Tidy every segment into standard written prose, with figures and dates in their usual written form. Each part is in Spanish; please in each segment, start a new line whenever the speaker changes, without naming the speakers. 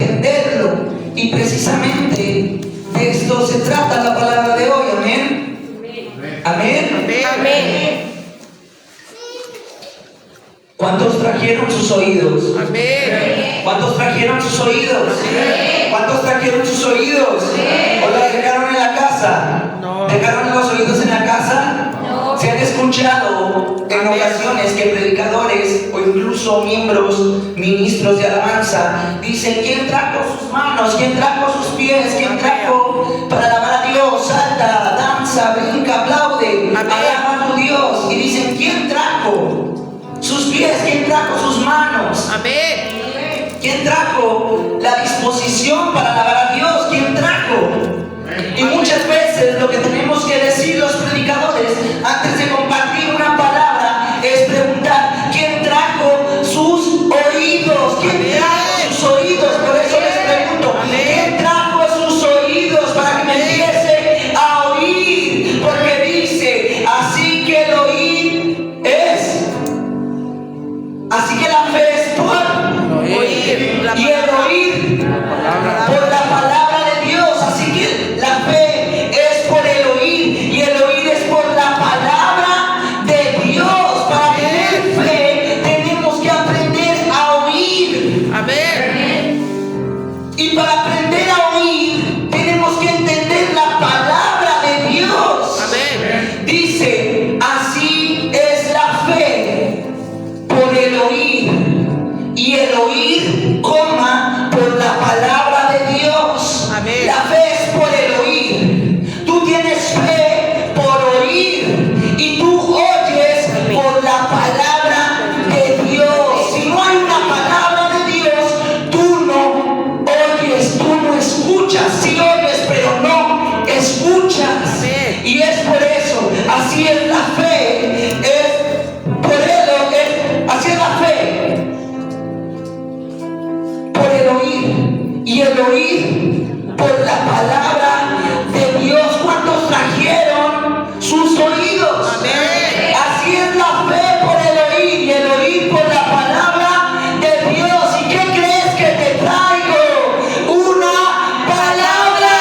entenderlo. Y precisamente de esto se trata la palabra de hoy. Amén. Amén.
Amén.
¿Cuántos trajeron sus oídos?
Amén.
¿Cuántos trajeron sus oídos?
Amén.
¿Cuántos trajeron sus oídos?
Amén.
¿O los dejaron en la casa?
No.
¿Dejaron los oídos en la casa?
No.
Se han escuchado en
Amén.
ocasiones que predicadores o incluso miembros, ministros de alabanza dicen: ¿quién trajo sus manos? ¿Quién trajo sus pies? ¿Quién trajo para alabar a Dios? Salta, danza, brinca, aplaude,
Amén.
alaba a tu Dios. Y dicen: ¿quién trajo sus pies? ¿Quién trajo sus manos?
Amén.
¿Quién trajo la disposición para alabar a Dios? ¿Quién trajo? Y muchas veces lo que tenemos que decir los predicadores antes de compartir una palabra es preguntar: ¿quién trajo sus oídos? ¿Quién trajo sus oídos? Por eso les pregunto: ¿quién trajo sus oídos para que me empiece a oír? Porque dice: así que el oír es, así que la fe es por
Oír la
y el
palabra.
oír
Palabra.
por la palabra de Dios. Así que la fe es por el oír y el oír es por la palabra de Dios. Para tener fe tenemos que aprender a oír,
Amén.
y para aprender a oír tenemos que entender la palabra de Dios.
Amén.
Dice: así es la fe por el oír, y el oír, coma, por la palabra de Dios.
Amén.
La fe es por el oír. Tú tienes fe por oír y tú oyes por la palabra de Dios. Si no hay una palabra de Dios, tú no oyes, tú no escuchas. Sí oyes, pero no escuchas.
Amén.
Y es por eso, así es la fe. Así es la fe por el oír, y el oír por la palabra de Dios. ¿Cuántos trajeron sus oídos?
Amén.
Así es la fe por el oír, y el oír por la palabra de Dios. ¿Y qué crees que te traigo? Una palabra.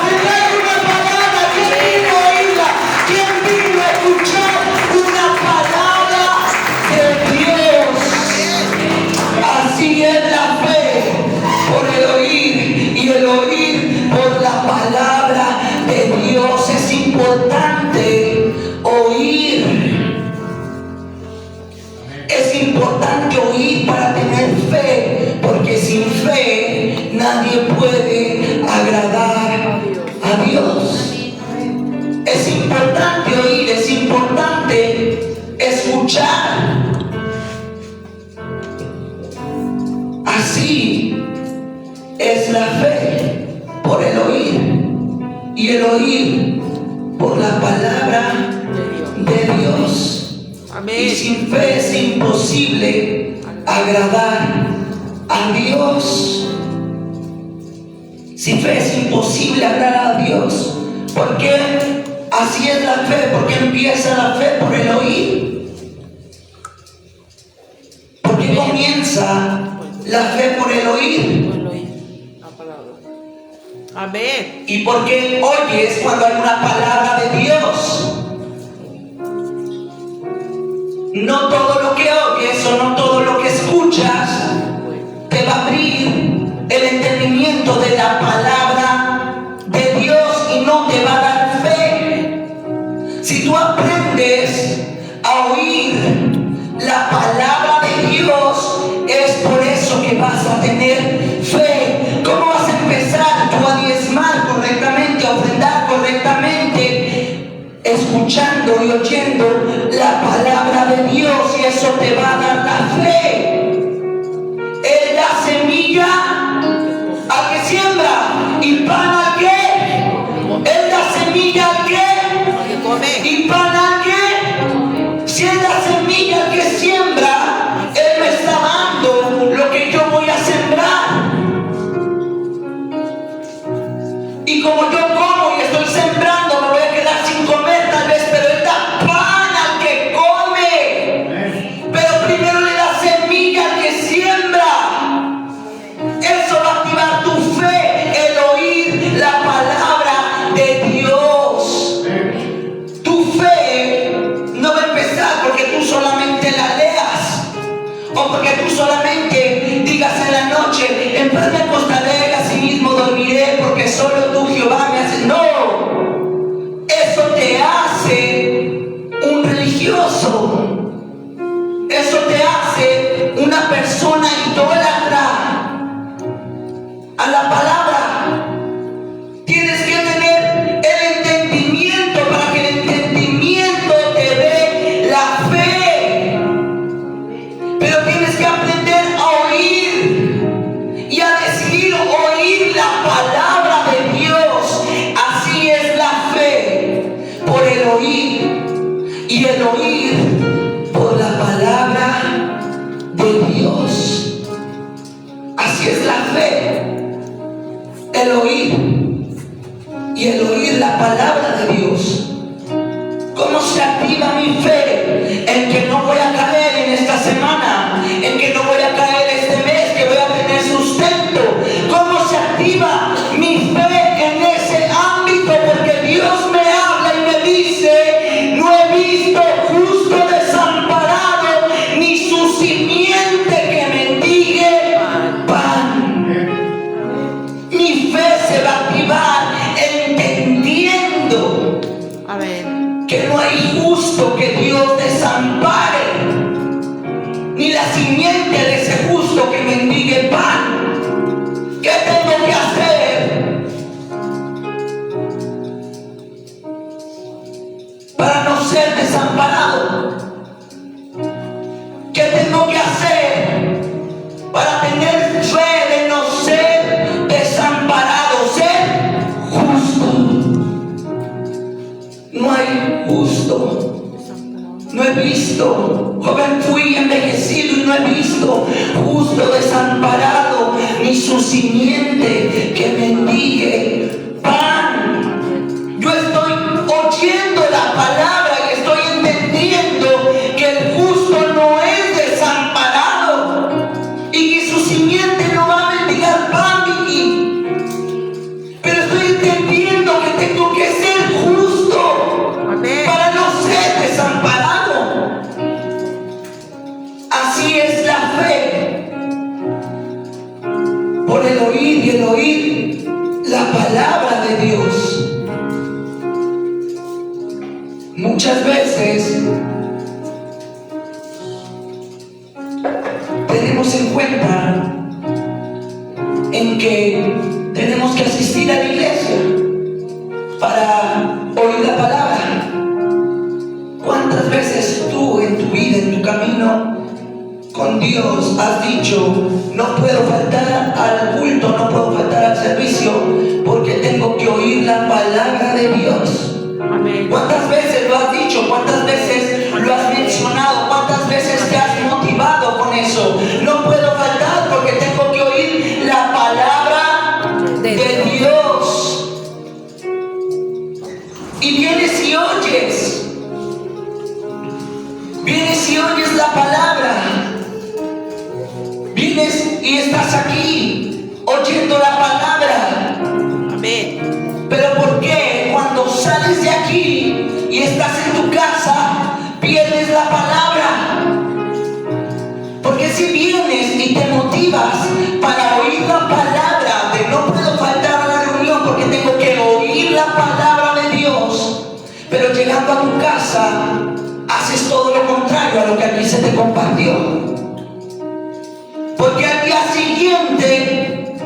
Te traigo una palabra. ¿Quién vino a oírla? ¿Quién vino a escuchar una palabra de Dios? Así es la fe por el oír, y el oír por la palabra de Dios. Es importante oír. Es importante oír para tener fe, porque sin fe nadie puede agradar a Dios. Es importante oír, es importante escuchar. Así es la fe por el oír, y el oír por la palabra de Dios. Y
Amén.
sin fe es imposible agradar a Dios. Sin fe es imposible agradar a Dios. ¿Por qué? Así es la fe. Porque empieza la fe por el oír. ¿Por qué comienza la fe por el oír?
Por el oír la palabra. Amén.
¿Y por qué oyes cuando hay una palabra de Dios? No todo lo que oyes o no todo lo que escuchas te va a abrir el entendimiento de la palabra de Dios y no te va a dar fe. Si tú aprendes a oír la palabra de Dios, es por eso que vas a tener fe. ¿Cómo vas a empezar tú a diezmar correctamente, a ofrendar correctamente? Escuchando y oyendo la palabra de Dios, y eso te va a dar la fe. Él da semilla al que siembra y pan al que. Él da semilla al que
Come.
y pan al que. Si Él da semilla al que siembra, Él me está dando lo que yo voy a sembrar. Y como yo como y estoy sembrando, me voy a quedar sin comer tal vez, pero Él da pan al que come. Pero primero le da semilla la palabra. Tienes que tener el entendimiento para que el entendimiento te dé la fe. Pero tienes que aprender a oír y a decidir oír la palabra de Dios. Así es la fe, por el oír, y el oír por la palabra de Dios. Así es la fe, el oír y el oír la palabra de Dios. ¿Cómo se activa mi fe? En que no voy a caer en esta semana, en que no voy a caer este mes, que voy a tener sustento. ¿Cómo se activa mi fe en ese ámbito? Porque Dios me habla y me dice: no he visto justo desamparado, ni su simiente que mendigue pan. Mi fe se va a activar entendiendo que no hay justo que Dios desampare, ni la simiente de ese justo que mendigue pan. ¿Qué tengo que hacer para no ser desamparado? ¿Qué tengo que hacer para tener fe de no ser desamparado, ser justo? No hay justo. No he visto, joven fui envejecido y no he visto justo desamparado, ni su simiente que mendigue pan. Yo estoy oyendo la palabra y estoy entendiendo que el justo no es desamparado y que su simiente no va a mendigar pan, Vicky. Pero estoy entendiendo que tengo que ser justo para no ser desamparado. Así es la fe, por el oír y el oír la palabra de Dios. Muchas veces tenemos en cuenta en que tenemos que asistir a la iglesia para oír la palabra. ¿Cuántas veces tú en tu vida, en tu camino con Dios, has dicho: no puedo faltar al culto, no puedo faltar al servicio porque tengo que oír la palabra de Dios?
Amén.
¿Cuántas veces lo has dicho? ¿Cuántas veces lo has mencionado? ¿Cuántas veces te has motivado con eso? No puedo faltar porque tengo que oír la palabra de Dios. Y vienes y oyes. Vienes y oyes la palabra. Vienes y estás aquí oyendo la palabra.
Amén.
Pero ¿por qué cuando sales de aquí y estás en tu casa pierdes la palabra? Porque si vienes y te motivas para oír la palabra de no puedo faltar a la reunión porque tengo que oír la palabra de Dios, pero llegando a tu casa haces todo lo contrario a lo que aquí se te compartió. Porque al día siguiente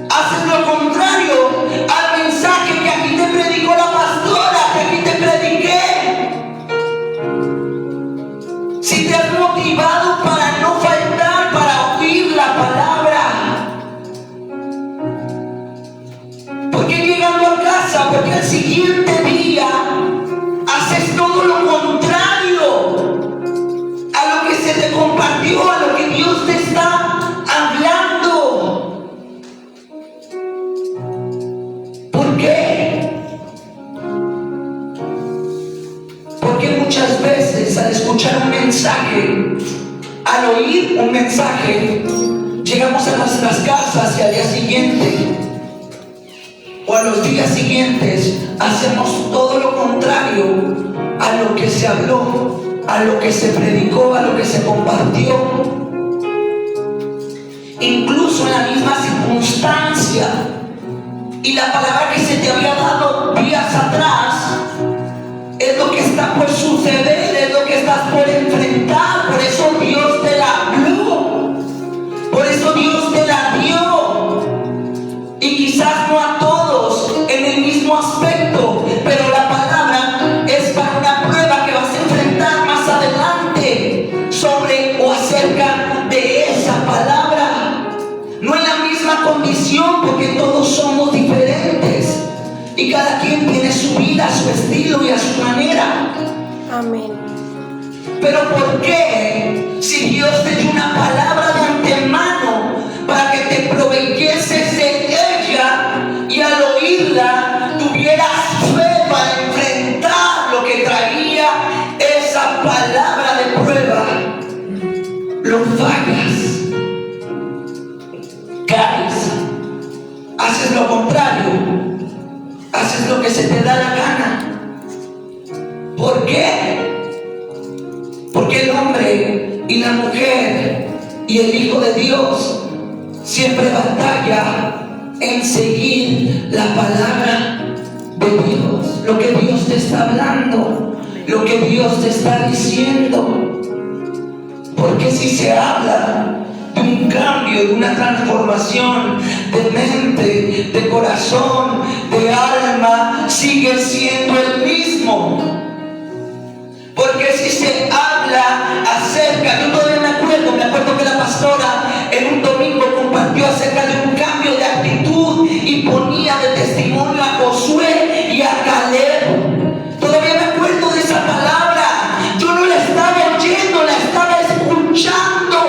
haces lo contrario al mensaje que aquí te predicó la pastora, que aquí te prediqué. Si te has motivado para no faltar, para oír la palabra, porque llegando a casa, porque al siguiente día haces todo lo contrario a lo que se te compartió, a lo que Dios te está hablando. ¿Por qué? Porque muchas veces al escuchar un mensaje, al oír un mensaje, llegamos a nuestras casas y al día siguiente o a los días siguientes hacemos todo lo contrario a lo que se habló, a lo que se predicó, a lo que se compartió. Incluso en la misma circunstancia y la palabra que se te había dado días atrás es lo que está por suceder, es lo que estás por enfrentar. Por eso Dios te la habló, por eso Dios te la dio. confusión porque todos somos diferentes y cada quien tiene su vida, su estilo y a su manera.
Amén.
Pero ¿por qué? Si Dios te dio una palabra de antemano para que te proveyeses de ella y al oírla tuvieras fe para enfrentar lo que traía esa palabra de prueba, lo fallas, caes, haces lo contrario, haces lo que se te da la gana. ¿Por qué? Porque el hombre y la mujer y el Hijo de Dios siempre batalla en seguir la palabra de Dios, lo que Dios te está hablando, lo que Dios te está diciendo. Porque si se habla de un cambio, de una transformación de mente, de corazón, de alma, sigue siendo el mismo. Porque si se habla acerca, yo todavía me acuerdo que la pastora en un domingo compartió acerca de un cambio de actitud y ponía de testimonio a Josué y a Caleb. Todavía me acuerdo de esa palabra. Yo no la estaba oyendo, la estaba escuchando.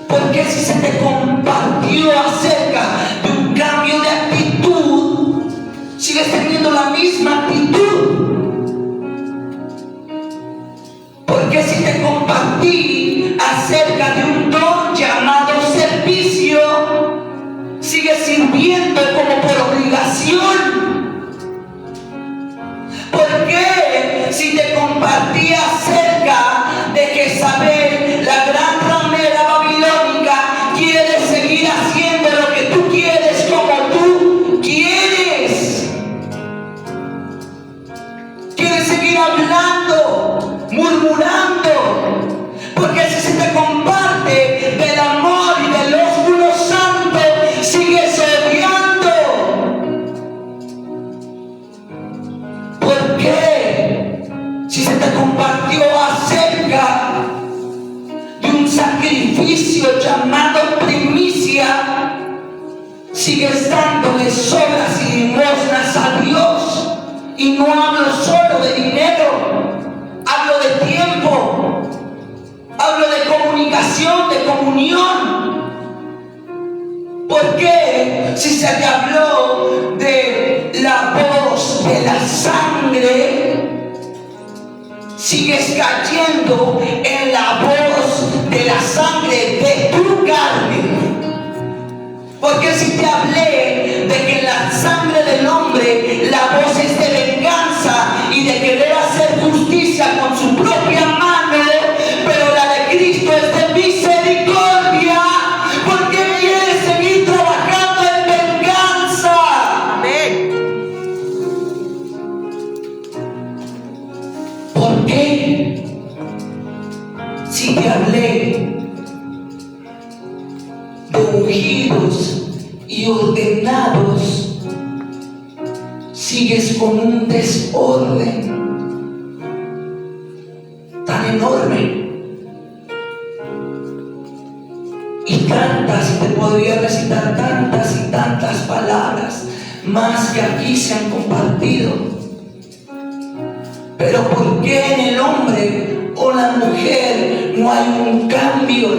Porque si se te compartió acerca de un cambio de actitud, sigues teniendo la misma actitud. Porque si te compartí acerca de un don llamado servicio, sigues sirviendo como por obligación. Porque si te compartí acerca de que Jezabel, la gran ramera babilónica, quiere seguir haciendo lo que tú quieres como tú quieres, quiere seguir hablando, murmurando, porque si se te comparte del amor y del ósculo santo, sigues odiando. ¿Por qué? Si se te compartió acerca de un sacrificio llamado primicia, sigues dándole sobras y limosnas a Dios. Y no hablo solo de dinero, hablo de tiempo, hablo de comunicación, de comunión. ¿Por qué? Si se te habló de la voz de la sangre, sigues cayendo en la voz de la sangre de tu carne. Porque si te hablé de que en la sangre del hombre la voz es de venganza y de querer hacer justicia con su propia mano, pero la de Cristo es de misericordia, porque quiere seguir trabajando en venganza.
Amén.
¿Por qué? Si te hablé de ungidos y ordenados, sigues con un desorden tan enorme y tantas, y te podría recitar tantas y tantas palabras más que aquí se han compartido. Pero ¿por qué en el hombre o la mujer no hay un cambio?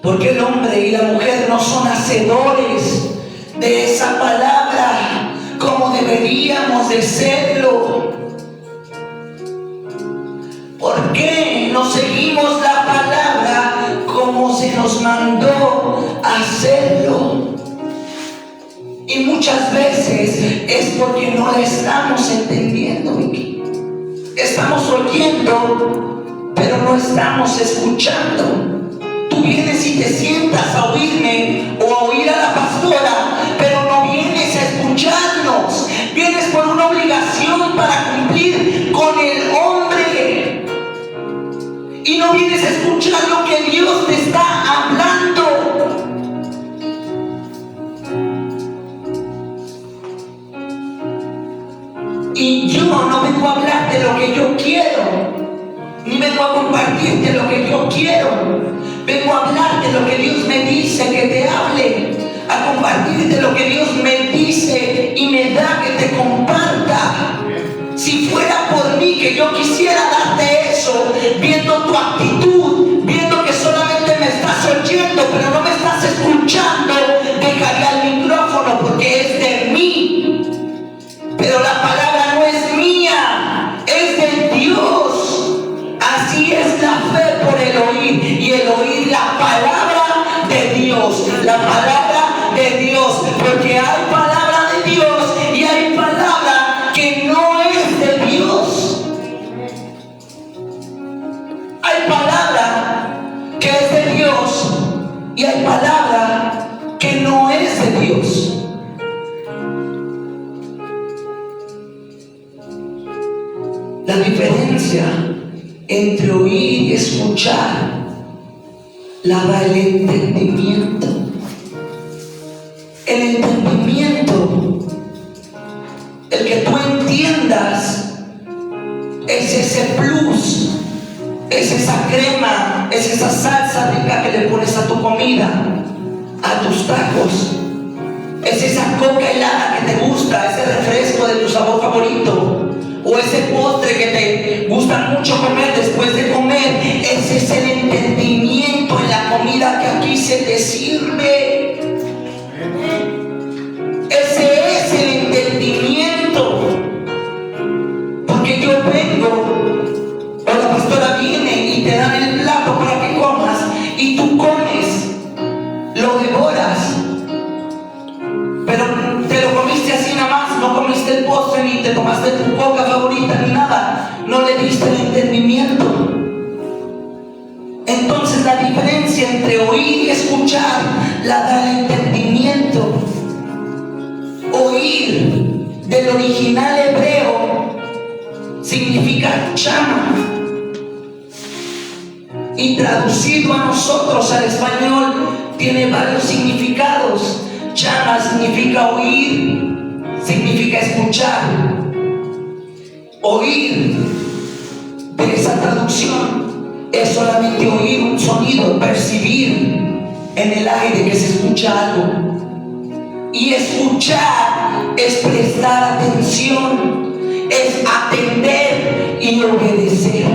Porque el hombre y la mujer no son hacedores de esa palabra como deberíamos de serlo. ¿Por qué no seguimos la palabra como se nos mandó hacerlo? Y muchas veces es porque no la estamos entendiendo, Vicky. Estamos oyendo, pero no estamos escuchando. Tú vienes y te sientas a oírme o a oír a la pastora, pero no vienes a escucharnos. Vienes por una obligación para cumplir con el hombre. Y no vienes a escuchar lo que Dios te está hablando. Y yo no vengo a hablarte lo que yo quiero, ni vengo a compartirte lo compartir de lo que Dios me dice y me da que te comparta. Si fuera por mí que yo quisiera darte eso, viendo tu actitud, viendo que solamente me estás oyendo, pero no me estás escuchando, dejaría el micrófono porque es de mí. Pero la palabra no es mía, es de Dios. Así es la fe por el oír, y el oír la palabra de Dios, la palabra de Dios, porque hay palabra de Dios y hay palabra que no es de Dios. Hay palabra que es de Dios y hay palabra que no es de Dios. La diferencia entre oír y escuchar la da el entendimiento. El entendimiento, el que tú entiendas, es ese plus, es esa crema, es esa salsa rica que le pones a tu comida, a tus tacos, es esa coca helada que te gusta, ese refresco de tu sabor favorito, o ese postre que te gusta mucho comer después de comer. Ese es el entendimiento en la comida que aquí se te sirve. Ese es el entendimiento. Porque yo vengo, o la pastora viene y te dan el plato para que comas, y tú comes, lo devoras, pero te lo comiste así nada más, no comiste el postre, ni te tomaste tu coca favorita, ni nada, no le diste el entendimiento. Entonces la diferencia entre oír y escuchar la da el entendimiento. Oír del original hebreo significa chama, y traducido a nosotros al español tiene varios significados. Chama significa oír, significa escuchar. Oír de esa traducción es solamente oír un sonido, percibir en el aire que se escucha algo. Y escuchar es prestar atención, es atender y obedecer.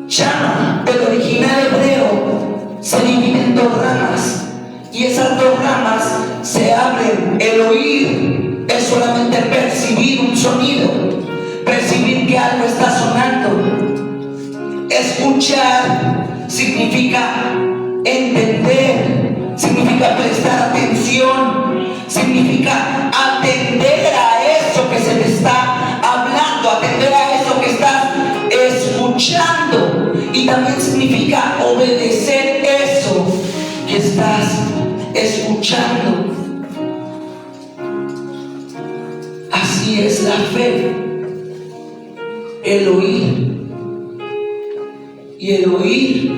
Chama, el original hebreo, se divide en dos ramas, y esas dos ramas se abren. El oír es solamente percibir un sonido, percibir que algo está sonando. Escuchar significa entender, significa prestar atención, significa atender a eso que se te está hablando, atender a eso que estás escuchando, y también significa obedecer eso que estás escuchando. Así es la fe, el oír, y el oír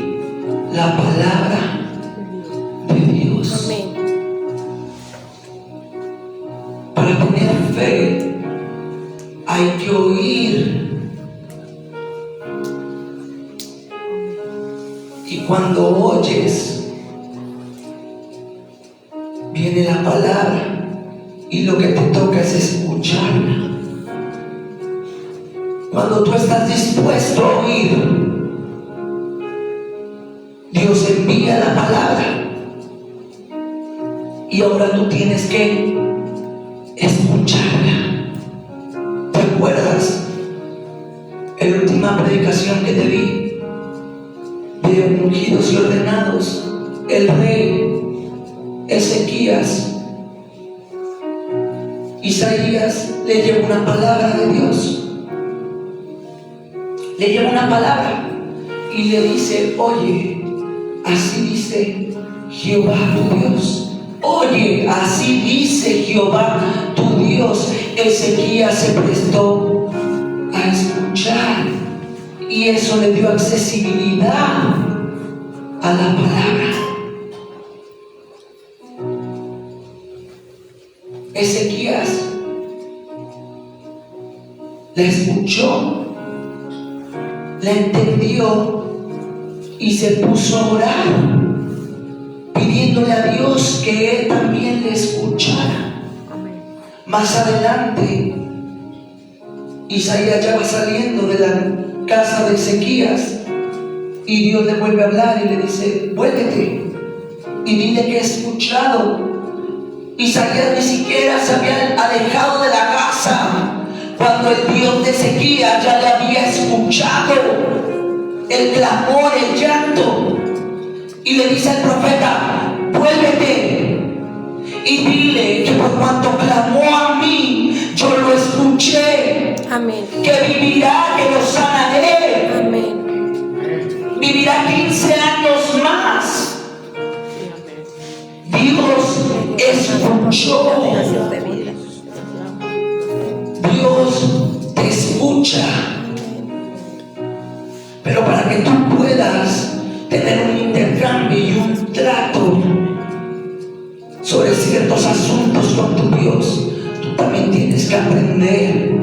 la palabra de Dios.
Amén.
Para tener fe hay que oír. Y cuando oyes, viene la palabra, y lo que te toca es escucharla. Cuando tú estás dispuesto a oír, Dios envía la palabra, y ahora tú tienes que escucharla. ¿Te acuerdas? En la última predicación que te di de ungidos y ordenados, el rey Ezequías, Isaías le lleva una palabra de Dios, le lleva una palabra y le dice: oye, así dice Jehová tu Dios. Oye, así dice Jehová tu Dios. Ezequías se prestó a escuchar, y eso le dio accesibilidad a la palabra. Ezequías la escuchó, la entendió y se puso a orar, pidiendo pidiéndole a Dios que Él también le escuchara. Más adelante, Isaías ya va saliendo de la casa de Ezequías y Dios le vuelve a hablar y le dice: vuélvete y dile que he escuchado. Isaías ni siquiera se había alejado de la casa cuando el Dios de Ezequías ya le había escuchado el clamor, el llanto, y le dice al profeta: vuélvete y dile que por cuanto clamó a mí, yo lo escuché.
Amén.
Que vivirá, que lo sanaré.
Amén.
Vivirá 15 años más. Dios escuchó.
Gracias de vida.
Dios te escucha. Pero para que tú puedas tener un intercambio y un trato sobre ciertos asuntos con tu Dios, tú también tienes que aprender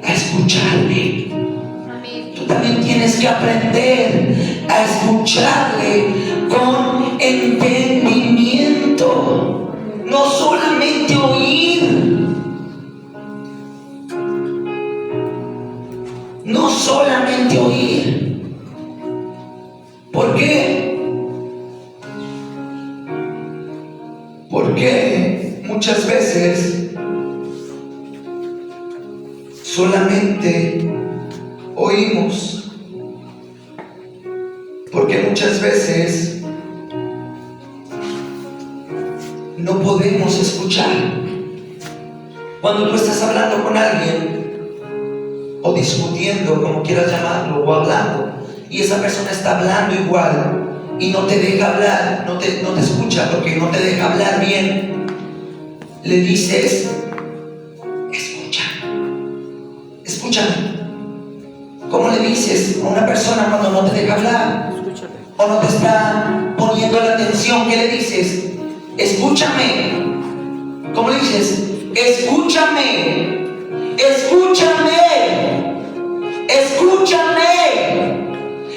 a escucharle. Tú también tienes que aprender a escucharle con entendimiento, no solamente oír. No solamente oír. ¿Por qué? Porque muchas veces solamente oímos. Porque muchas veces no podemos escuchar. Cuando tú estás hablando con alguien, o discutiendo, como quieras llamarlo, o hablando, y esa persona está hablando igual y no te deja hablar, no te escucha porque no te deja hablar bien, le dices: escúchame. ¿Cómo le dices a una persona cuando no te deja hablar o no te está poniendo la atención? ¿Qué le dices? Escúchame. ¿Cómo le dices? Escúchame.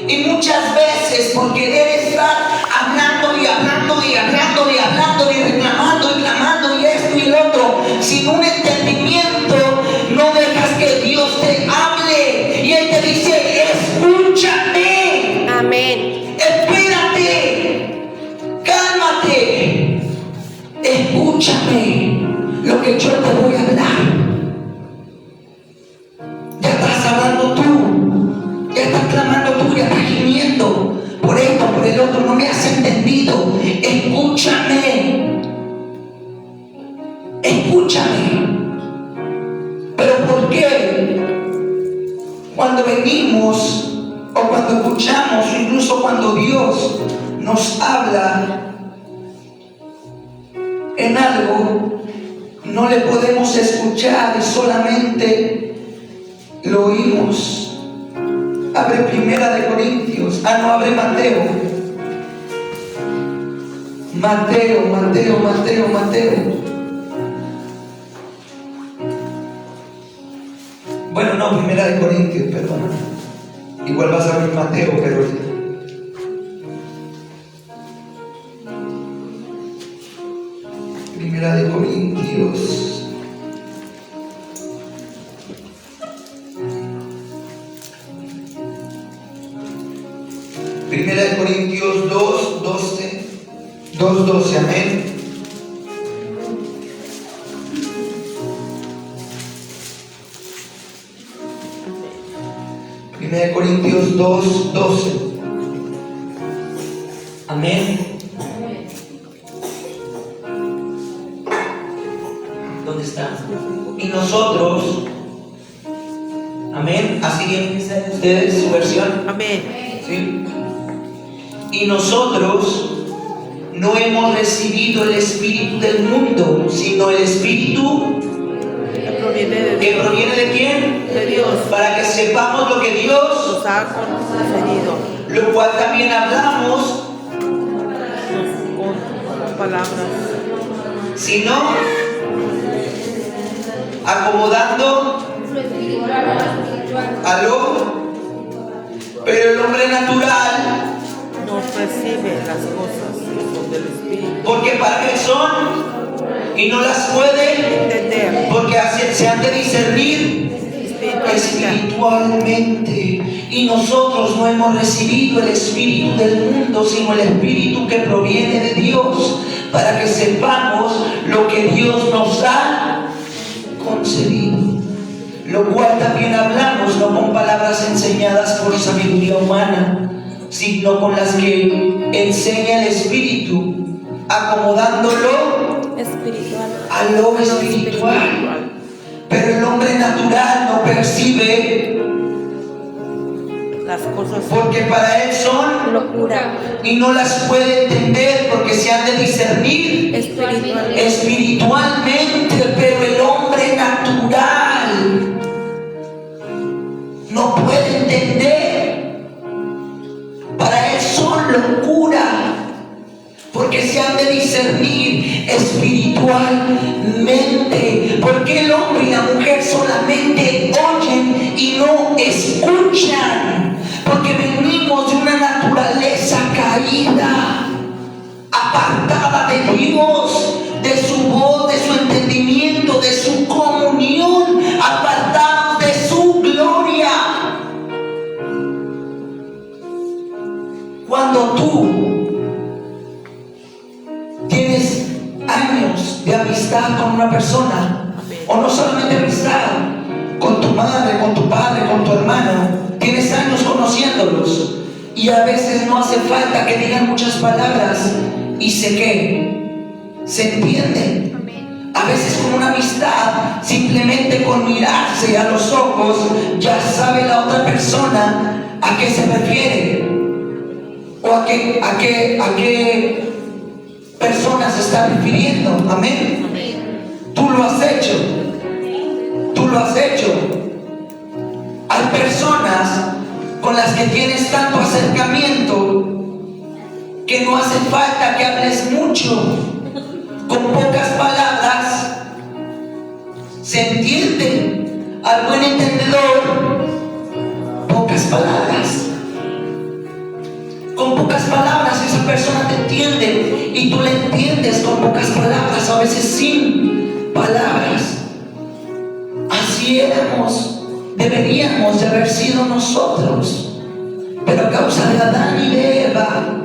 Y muchas veces, por querer estar hablando y reclamando y esto y lo otro, sin un entendimiento, no dejas que Dios te hable. Y Él te dice: escúchame.
Amén.
Espérate. Cálmate. Escúchame lo que yo te voy a hablar. Ya estás hablando tú, ya estás clamando tú, ya estás gimiendo por esto, por el otro, no me has entendido. Escúchame. Pero ¿por qué cuando venimos o cuando escuchamos o incluso cuando Dios nos habla en algo, no le podemos escuchar y solamente lo oímos? Abre Primera de Corintios. Abre Mateo. Bueno, no, Primera de Corintios, perdón. Igual vas a abrir Mateo, pero Primera de Corintios. Primera de Corintios 2:12, amén. Primera de Corintios 2:12, amén. ¿Dónde está? Y nosotros, amén. Así bien dicen ustedes su versión.
Amén.
¿Sí? Y nosotros no hemos recibido el espíritu del mundo, sino el espíritu que proviene de quién?
De Dios.
Para que sepamos lo que Dios
Nos ha concedido
lo cual también hablamos,
con palabras,
sino acomodando a lo, pero el hombre natural
percibe las cosas que son del Espíritu.
Porque para él son y no las puede
Entender
porque se han de discernir espiritualmente. Y nosotros no hemos recibido el espíritu del mundo, sino el espíritu que proviene de Dios, para que sepamos lo que Dios nos ha concedido. Lo cual también hablamos, no con palabras enseñadas por sabiduría humana, sino con las que enseña el Espíritu, acomodándolo a lo espiritual. Pero el hombre natural no percibe
las cosas
porque para él son
locura
y no las puede entender porque se han de discernir espiritualmente. Pero el hombre natural no puede entender. Para él son locura porque se han de discernir espiritualmente. Porque el hombre y la mujer solamente oyen y no escuchan. Porque venimos de una naturaleza caída, apartada de Dios, de su voz, de su entendimiento, de su comunión, apartados de su gloria. Cuando tú tienes años de amistad con una persona, o no solamente amistad, con tu madre, con tu padre, con tu hermano, tienes años conociéndolos y a veces no hace falta que digan muchas palabras y se entienden. A veces con una amistad, simplemente con mirarse a los ojos, ya sabe la otra persona a qué se refiere o a qué persona se está refiriendo. Amén. Tú lo has hecho. Tú lo has hecho. Hay personas con las que tienes tanto acercamiento que no hace falta que hables mucho. Con pocas palabras se entiende. Al buen entendedor, pocas palabras. Con pocas palabras esa persona te entiende y tú le entiendes con pocas palabras, a veces sin palabras. Así deberíamos de haber sido nosotros, pero a causa de Adán y de Eva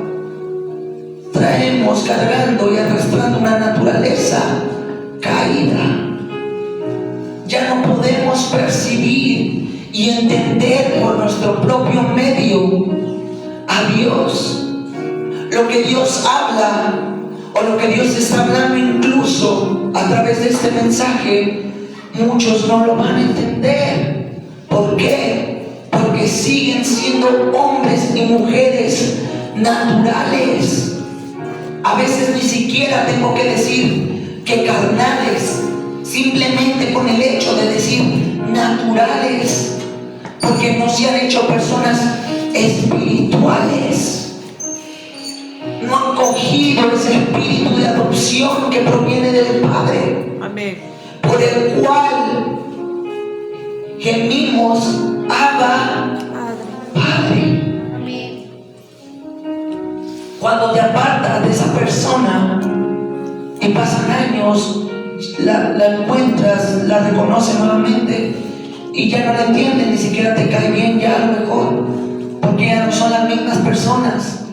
traemos cargando y arrastrando una naturaleza caída. Ya no podemos percibir y entender por nuestro propio medio a Dios. Lo que Dios habla o lo que Dios está hablando incluso a través de este mensaje, muchos no lo van a entender. ¿Por qué? Porque siguen siendo hombres y mujeres naturales. A veces ni siquiera tengo que decir que carnales, simplemente con el hecho de decir naturales, porque no se han hecho personas espirituales. No han cogido ese espíritu de adopción que proviene del Padre.
Amén.
Por el cual gemimos, Abba, Padre. Cuando te apartas de esa persona y pasan años, la encuentras, la reconoces nuevamente y ya no la entiendes, ni siquiera te cae bien ya a lo mejor, porque ya no son las mismas personas.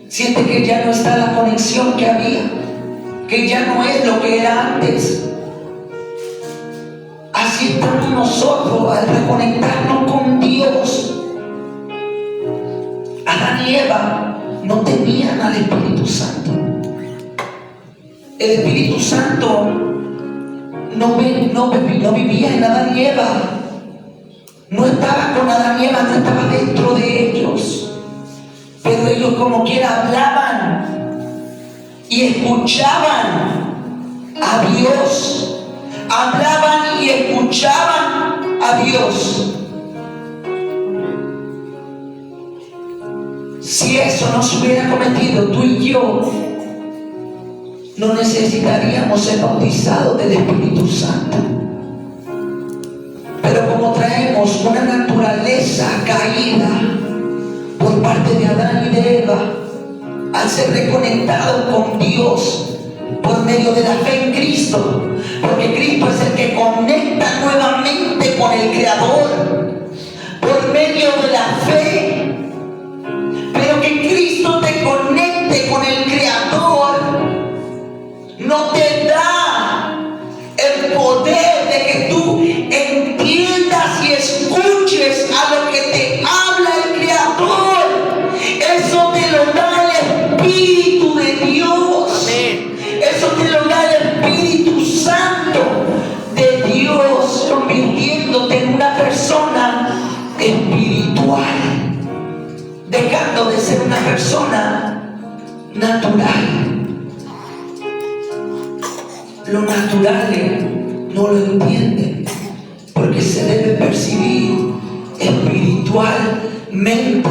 Siente que ya no está la conexión que había, que ya no es lo que era antes. Así estamos nosotros al reconectarnos con Dios. Adán y Eva no tenían al Espíritu Santo. El Espíritu Santo no vivía en Adán y Eva. No estaba con Adán y Eva, no estaba dentro de ellos. Pero ellos como quiera hablaban y escuchaban a Dios. Hablaban y escuchaban a Dios. Si eso no se hubiera cometido, tú y yo no necesitaríamos ser bautizados del Espíritu Santo. Pero como traemos una naturaleza caída por parte de Adán y de Eva, al ser reconectado con Dios por medio de la fe en Cristo, porque Cristo es el que conecta nuevamente con el Creador por medio de la fe. Pero que Cristo te conecte con el Creador no te da el poder de que tú entiendas y escuches a lo que te habla el Creador. Eso te lo da el Espíritu de Dios.
Amén.
Eso te lo da el Espíritu Santo de Dios, convirtiéndote en una persona espiritual, dejando de ser una persona natural. Lo natural no lo entienden porque se debe percibir espiritualmente.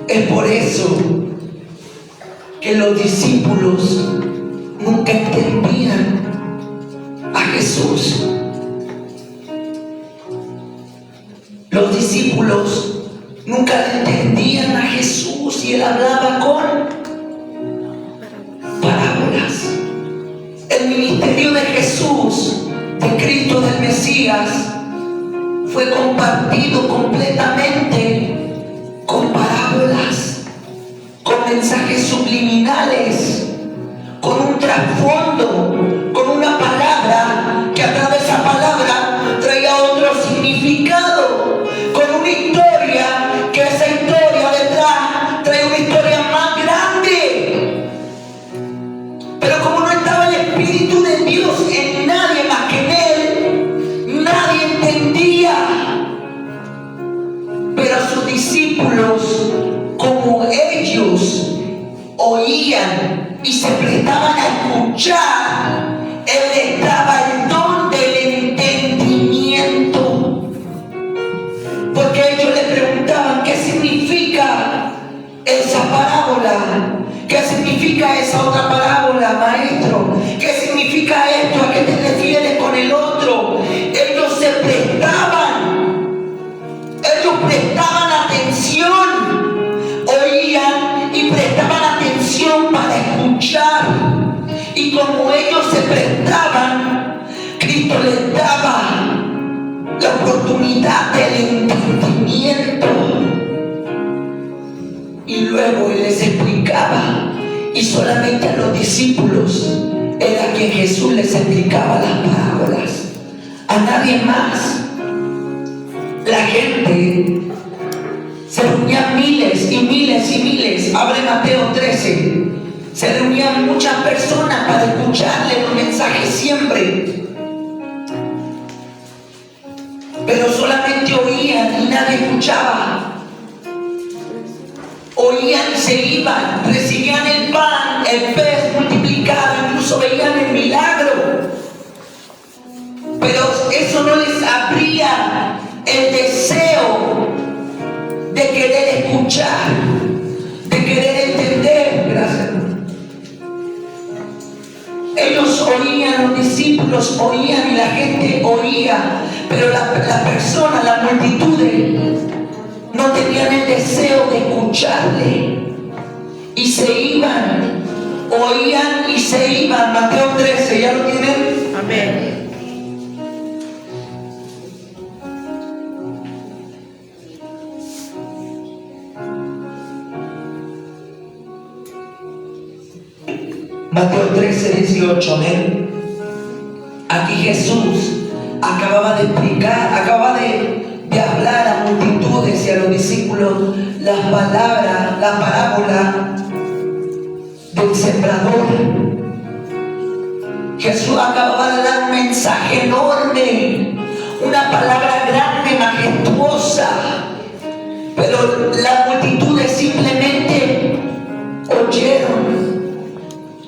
Es por eso que los discípulos nunca entendían a Jesús. Los discípulos nunca entendían a Jesús y él hablaba con parábolas. El ministerio de Jesús, de Cristo, del Mesías, fue compartido completamente con parábolas, con mensajes subliminales, con un trasfondo, con una palabra que a través de esa palabra traía otro significado, con una historia que esa historia detrás trae una historia más grande. Pero como no estaba el Espíritu de Dios en nadie más que en él, nadie entendía. Pero sus discípulos, como ellos oían y se prestaban a escuchar, él les daba el don del entendimiento. Porque ellos le preguntaban: ¿qué significa esa parábola? ¿Qué significa esa otra parábola, maestro? ¿Qué significa esto? ¿A qué te refieres con el otro? Ellos se prestaban atención, oían y prestaban atención para escuchar. Y como ellos se prestaban, Cristo les daba la oportunidad del entendimiento. Y luego él les explicaba, y solamente a los discípulos era quien Jesús les explicaba las parábolas, a nadie más. La gente se reunían miles y miles y miles. Abre Mateo 13. Se reunían muchas personas para escucharle los mensajes siempre, pero solamente oían y nadie escuchaba. Oían y se iban, recibían el pan, el pez multiplicado, incluso veían el milagro. Pero eso no les abría el deseo de querer escuchar, de querer entender. Gracias. Ellos oían, los discípulos oían y la gente oía, pero la persona, las multitudes no tenían el deseo de escucharle y se iban, oían y se iban. Mateo 13, ¿ya lo tienen?
Amén.
Mateo 13, 18, amén. Aquí Jesús acababa de explicar, acababa de hablar a multitudes y a los discípulos las palabras, la parábola del sembrador. Jesús acababa de dar un mensaje enorme, una palabra grande, majestuosa, pero las multitudes simplemente oyeron,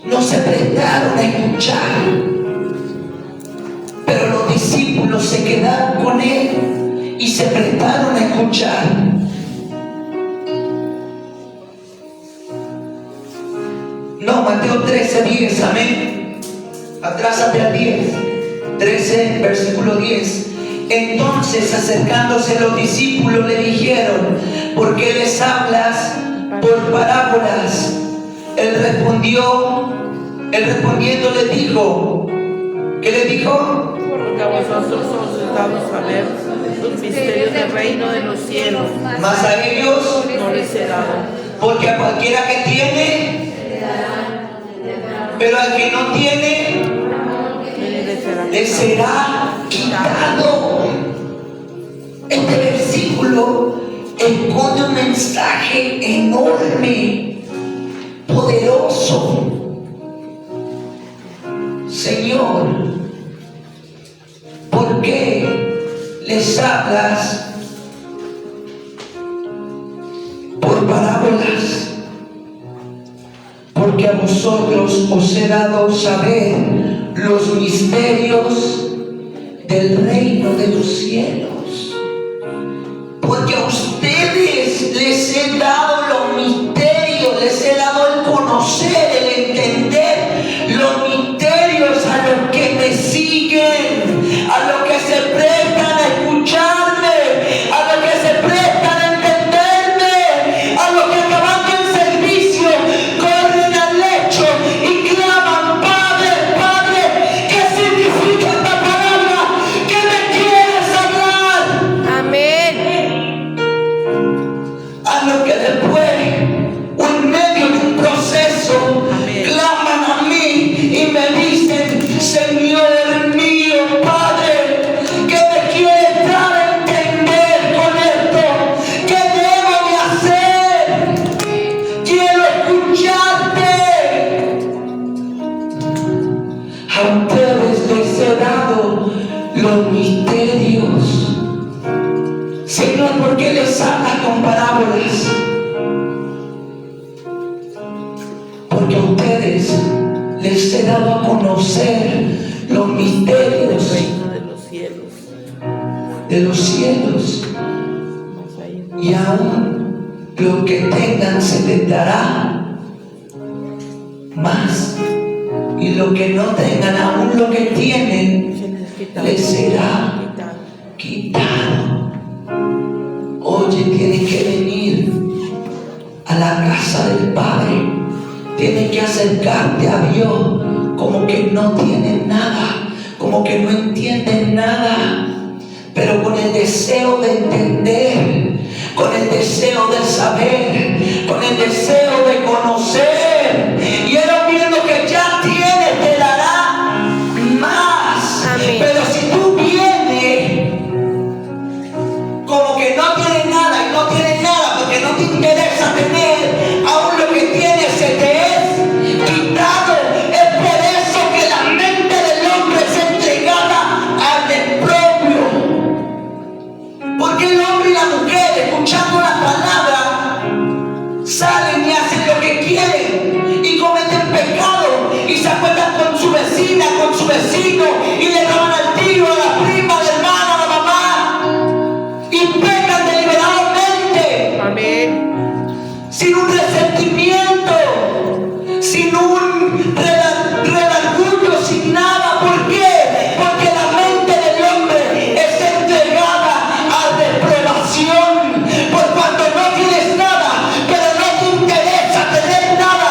no se prestaron a escuchar. Pero los discípulos se quedaron con él y se prestaron a escuchar. No, Mateo 13, 10, amén. Atrásate al 10. 13, versículo 10. Entonces, acercándose los discípulos, le dijeron: ¿por qué les hablas por parábolas? Él respondiendo le dijo, ¿qué le dijo?
Porque a vosotros os es dado saber los misterios del reino de los cielos.
Mas a ellos,
No les he dado.
porque a cualquiera que tiene, pero al que no tiene, le será quitado. Este versículo esconde un mensaje enorme, poderoso. Señor, ¿por qué les hablas por parábolas? Porque a vosotros os he dado saber los misterios del reino de los cielos. Porque a ustedes les he dado los misterios, les he dado el conocer, el entender los misterios a los que me siguen, a los que se prestan a escucharme, a los que se prestan a entenderme, a los que acabando el servicio corren al lecho y claman: Padre, Padre, ¿qué significa esta palabra? ¿Qué me quieres hablar?
Amén.
A los que después, o en medio de un proceso,
Amén.
claman a mí y me dicen: Señor mío, Padre, ¿qué me quieres dar a entender con esto? ¿Qué debo de hacer? Quiero escucharte. A ustedes les he dado los misterios. Señor, ¿por qué les hablas con parábolas? Porque a ustedes les he dado a conocer los
El
misterios
reino de los cielos.
de los cielos,
Mas a ellos
y aún lo que tengan se les dará más, y lo que no tengan, aún lo que tienen,
se les quitado.
les será quitado. Oye, tienes que venir a la casa del Padre. Tienes que acercarte a Dios como que no tienes nada, como que no entiendes nada, pero con el deseo de entender, con el deseo de saber, con el deseo de conocer. Y Él viendo que ya tienes, te dará más.
Amén.
Pero si tú vienes como que no tienes nada y no tienes nada porque no te interesa tener, aún lo que tienes se te es quitado. Es por eso que la mente del hombre es entregada al despropio. Porque el hombre y la mujer, escuchando la palabra, salen y hacen lo que quieren y cometen pecado y se acuestan con su vecina, con su vecino, y le roban al tío, a la prima, al hermano, a la mamá, y pecan deliberadamente, sin un resentimiento, sin un redarguyo, sin nada. ¿Por qué? Porque la mente del hombre es entregada a reprobación. Por cuanto no tienes nada, pero no te interesa tener nada,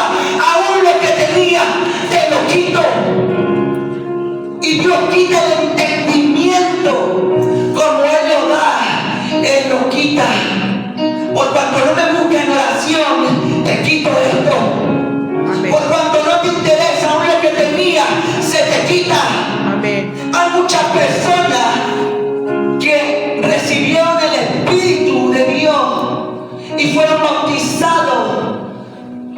aún lo que tenías te lo quito. Y Dios quita el entendimiento, como Él lo da, Él lo quita. Por cuanto no me busques en oración, te quito esto.
Amén.
Por cuanto no te interesa aún lo que tenías, se te quita.
Amén.
Hay muchas personas que recibieron el Espíritu de Dios y fueron bautizados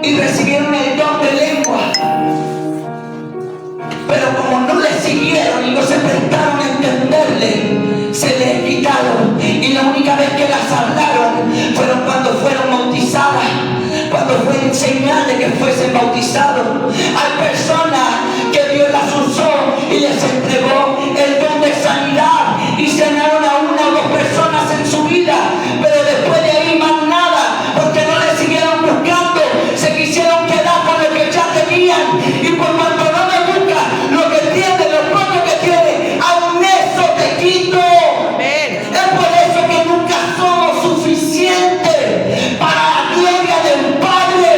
y recibieron el don de lengua, pero como no le siguieron y no se prestaron a entenderle, se les quitaron. Y la única vez que las hablaron fueron cuando fueron bautizadas, cuando fue enseñarles que fuesen bautizados. Hay personas que Dios las usó y les entregó el don de sanidad y sanaron a una o dos personas en su vida, pero después de ahí más nada, porque no le siguieron buscando, se quisieron quedar con lo que ya tenían. Y por cuanto no me buscas lo que tienes, lo poco que tienes, aún eso te quito.
Amén.
Es por eso que nunca somos suficientes para la gloria del Padre.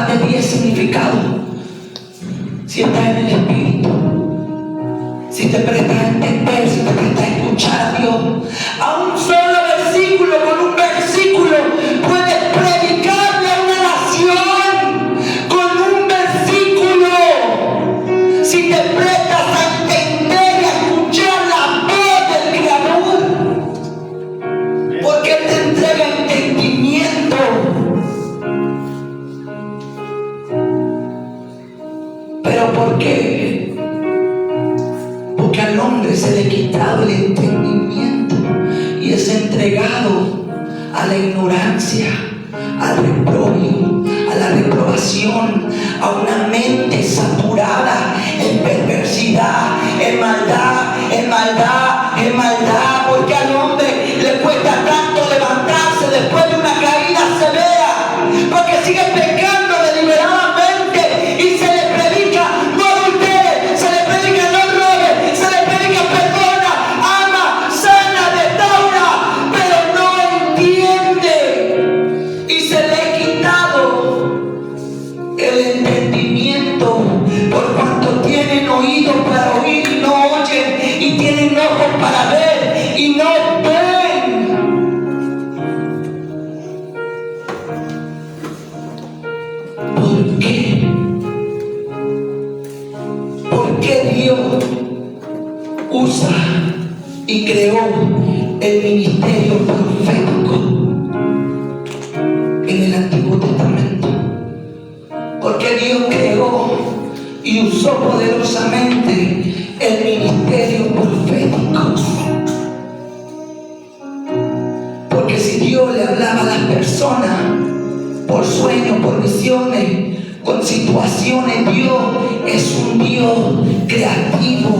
más de 10 significados. Si estás en el Espíritu, si te prestas a entender, si te prestas a escuchar a Dios, a un solo versículo, con un versículo puedes predicarle a una nación, con un versículo. Si te prestas a entender y a escuchar la voz del Creador, porque Él te entrega entendimiento. ¿Pero por qué? Porque al hombre se le ha quitado el entendimiento y es entregado a la ignorancia, al reprobio, a la reprobación, a una mente saturada en perversidad, en maldad, en maldad, en maldad, porque al hombre le cuesta tanto levantarse después de una caída severa, porque sigue pecando deliberadamente y se le predica: no adulteres, se le predica: no robes, se le predica: perdona, ama, sana, restaura, pero no entiende y se le ha quitado el entendimiento, por cuanto tienen oídos para oír y no oyen, y tienen ojos para ver y no ven. ¿Por qué? ¿Por qué Dios usa y creó el ministerio profético en el Antiguo Testamento? ¿Por qué Dios creó y usó poderosamente el ministerio profético? Porque si Dios le hablaba a las personas por sueños, por visiones, con situaciones, Dios es un Dios creativo.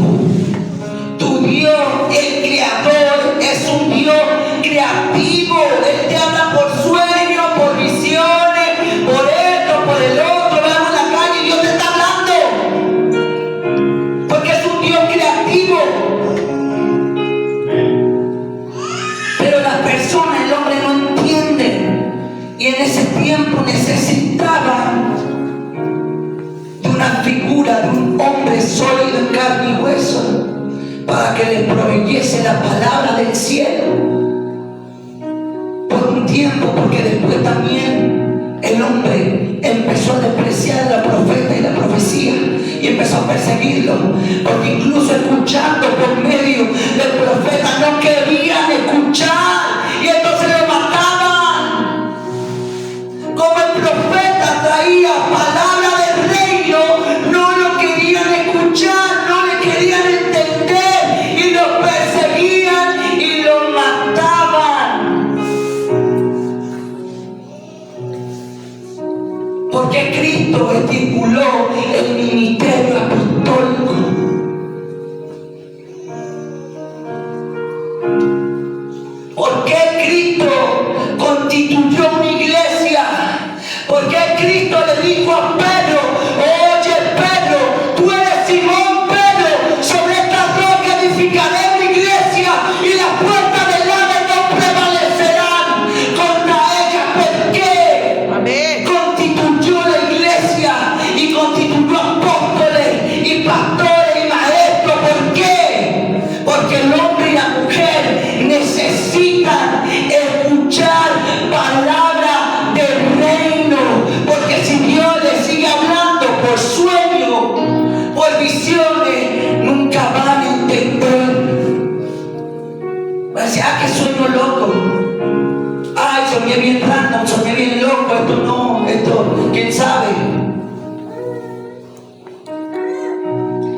Tu Dios, el Creador, es un Dios creativo. Él te habla por sueños, por visiones, por esto, por el otro. Vamos a la calle y Dios te está hablando, porque es un Dios creativo. Pero las personas, el hombre no entiende, y en ese tiempo necesitaban de una figura, de un hombre sólido en carne y hueso, para que les proveyese la palabra del cielo. Por un tiempo, porque después también el hombre empezó a despreciar a la profeta y la profecía, y empezó a perseguirlo, porque incluso escuchando por medio del profeta no querían escuchar, y entonces lo mataban. Como el profeta traía palabra del reino, no lo querían escuchar, no le querían entender, y lo perseguían y lo mataban. Porque Cristo estipuló el ministerio apostólico. Porque Cristo constituyó una iglesia. Porque Cristo le dijo a Pedro: oye Pedro, tú eres Simón Pedro, sobre esta roca edificaré mi iglesia, y las puertas del Hades no prevalecerán contra ella. ¿Por qué?
Amén.
Constituyó la iglesia y constituyó apóstoles y pastores y maestros. ¿Por qué? Porque el hombre y la mujer necesitan escuchar palabra del reino. Porque si Dios les sigue hablando por sueños, por visiones, nunca van a entender. Va a decir: ah, que sueño loco. Ay, soñé bien random, soñé bien loco. Esto no, esto, quién sabe.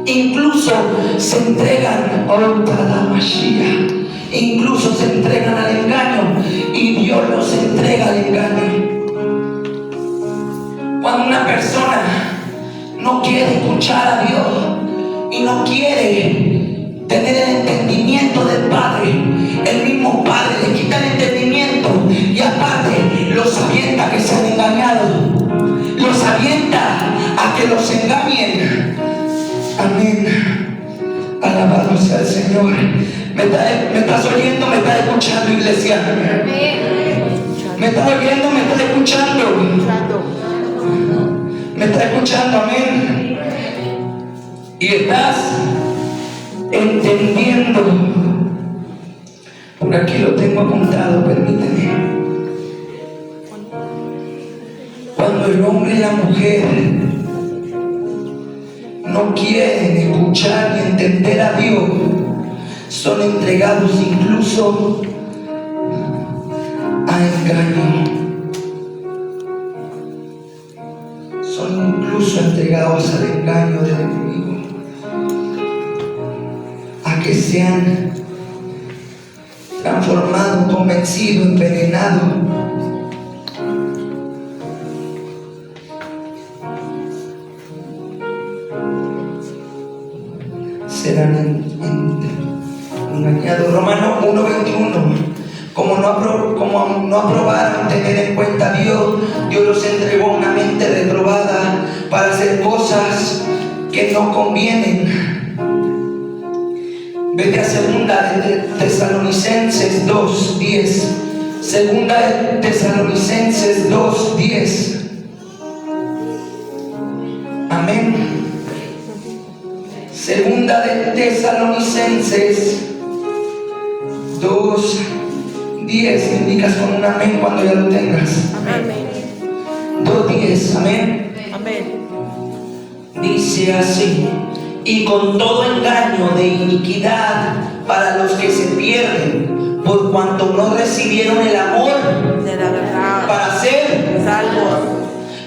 Incluso se entregan a la Mashiach. Incluso se entregan al engaño, y Dios los entrega al engaño. Cuando una persona no quiere escuchar a Dios y no quiere tener el entendimiento del Padre, el mismo Padre le quita el entendimiento, y aparte los avienta a que se han engañado, los avienta a que los engañen. Amén. Alabado sea el Señor. ¿Me estás oyendo? ¿Me estás escuchando, iglesia? ¿Me estás oyendo? ¿Me estás escuchando? ¿Me está escuchando? Amén. Y estás entendiendo. Por aquí lo tengo apuntado, permíteme. Cuando el hombre y la mujer no quieren escuchar ni entender a Dios, son entregados incluso a engaño. Son incluso entregados al engaño del enemigo, a que sean transformados, convencidos, envenenados. Serán engañados. Romanos 1:21. Como no aprobaron tener en cuenta a Dios, Dios los entregó a una mente reprobada para hacer cosas que no convienen. Vete a segunda de Tesalonicenses 2:10. Segunda de Tesalonicenses 2:10. Amén. Segunda de Tesalonicenses 2:10. Me indicas con un amén cuando ya lo tengas.
Amén.
2:10. Amén.
Amén.
Dice así: y con todo engaño de iniquidad para los que se pierden, por cuanto no recibieron el amor
De la verdad.
para ser
Salvos.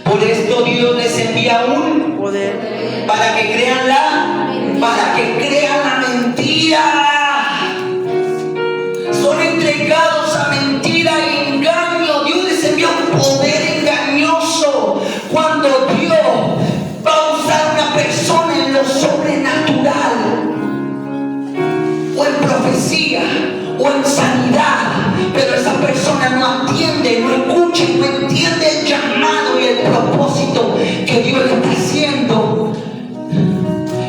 por esto Dios les envía un
Poder.
para que crean la mentira. Son entregados a mentira y engaño. Dios les envía un poder engañoso. Cuando Dios va a usar una persona en lo sobrenatural, o en profecía, o en sanidad, pero esa persona no atiende, no escucha, no entiende el llamado y el propósito que Dios le está haciendo.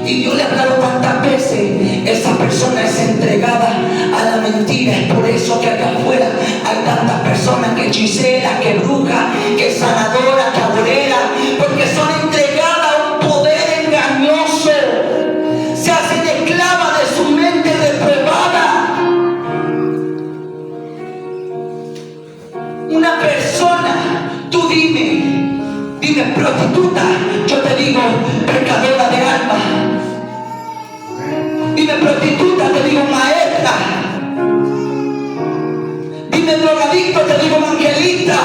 Y Dios le ha hablado tantas veces, esa persona es entregada a la mentira. Es por eso que acá afuera hay tantas personas que hechiceras, que brujas, que sanadoras, que agoreras, porque son entregadas a un poder engañoso. Se hacen esclavas de su mente reprobada. Una persona, tú dime prostituta, yo te digo pecadora de alma. Dime prostituta, te digo maestra. Dime drogadicto, te digo evangelista.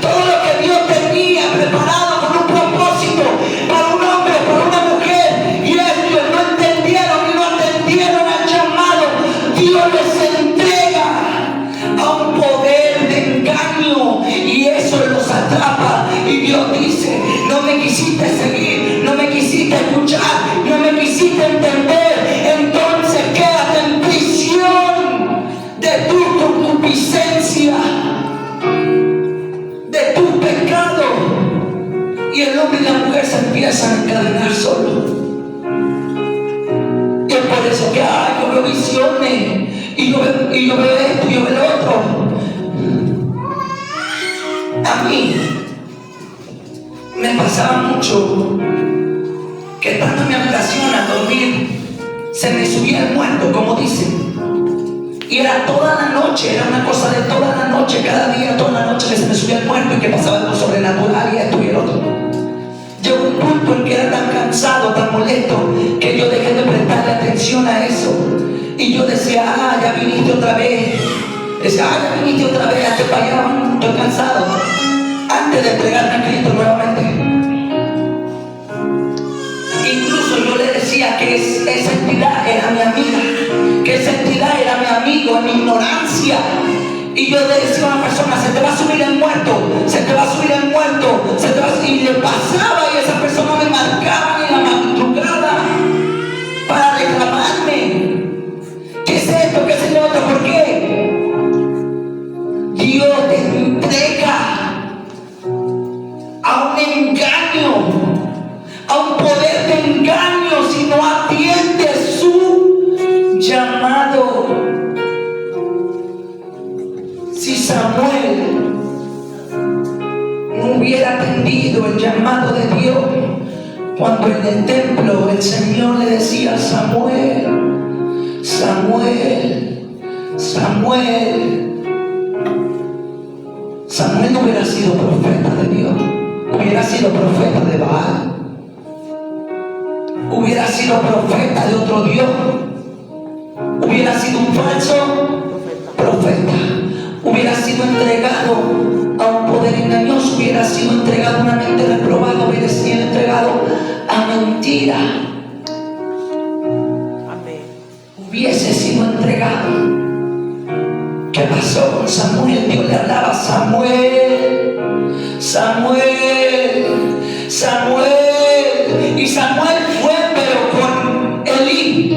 Todo lo que Dios tenía preparado con un propósito para un hombre, para una mujer, y ellos no entendieron y no atendieron al llamado, Dios les entrega a un poder de engaño y eso los atrapa. Y Dios dice: no me quisiste seguir, no me quisiste escuchar, no me quisiste entender, entonces quédate en prisión de tu concupiscencia, de tu pecado. Y el hombre y la mujer se empiezan a encadenar solo. Y es por eso que yo veo visiones, y yo veo esto, y yo veo lo otro. A mí me pasaba mucho que estando en mi habitación a dormir, se me subía el muerto, como dicen. Y era toda la noche, era una cosa de toda la noche, cada día, toda la noche que se me subía el muerto y que pasaba algo sobrenatural y esto y el otro. Llegó un punto en que era tan cansado, tan molesto, que yo dejé de prestarle atención a eso. Y yo decía: ya viniste otra vez. Decía: ya viniste otra vez, hazte para allá, estoy cansado. Antes de entregarme a Cristo nuevamente. Incluso yo le decía que esa entidad era mi amiga, que esa entidad era mi amigo en mi ignorancia. Y yo le decía a una persona: se te va a subir el muerto, se te va a subir el muerto, se te va a... Y le pasaba y esa persona me marcaba en la madrugada para reclamarme: ¿qué es esto? ¿Qué es lo otro? ¿Por qué? Dios te entrega a un engaño, a un poder de engaño si no atiende su llamado. Si Samuel no hubiera atendido el llamado de Dios, Cuando en el templo el Señor le decía: Samuel, Samuel, Samuel. Samuel no hubiera sido profeta de Dios, hubiera sido profeta de Baal, hubiera sido profeta de otro Dios, hubiera sido un falso profeta, hubiera sido entregado a un poder engañoso, hubiera sido entregado a una mente reprobada, hubiera sido entregado a mentira,
Amén.
hubiese sido entregado. ¿Qué pasó con Samuel? Dios le hablaba: Samuel, Samuel, Samuel. Y Samuel fue, pero con Elí.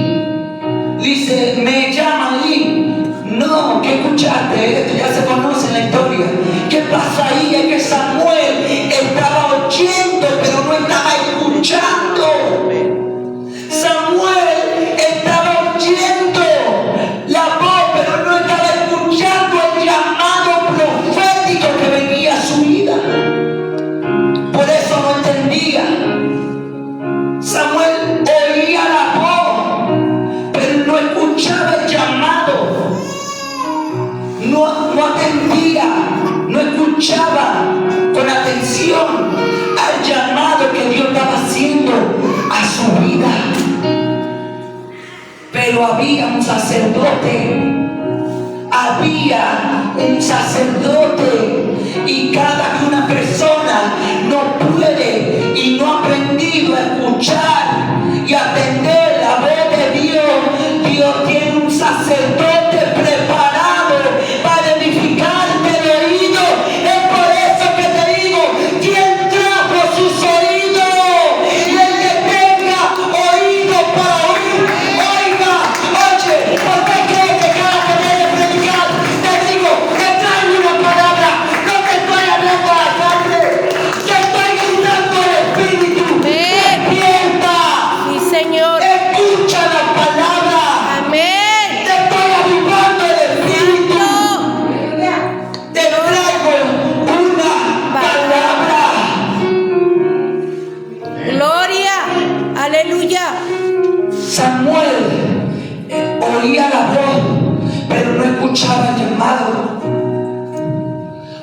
Dice: me llama Elí. No, ¿qué escuchaste? Esto ya se conoce en la historia. ¿Qué pasa ahí? Es que Samuel estaba oyendo, pero no estaba escuchando. Samuel estaba oyendo la voz, pero no estaba escuchando el llamado profético que venía a su vida. Por eso no entendía. Samuel oía la voz, pero no escuchaba el llamado. No atendía, no escuchaba con atención al llamado que Dios estaba haciendo a su vida. Pero había un sacerdote, y cada que una persona no puede y no ha aprendido a escuchar y atender la voz de Dios, Dios tiene un sacerdote preparado para edificarte el oído. Es por eso que te digo: ¿quién trajo sus oídos? Y el que tenga oído para oír, oiga. Oye, ¿por qué crees que cada que viene a predicar te digo que traigo una palabra? No te estoy hablando a la carne, te estoy gritando al Espíritu. Despierta,
Sí, Señor.
escucha la palabra.
Amén.
Te estoy avivando el Espíritu. Te traigo una palabra.
Gloria. Aleluya.
Samuel oía la voz, pero no escuchaba el llamado.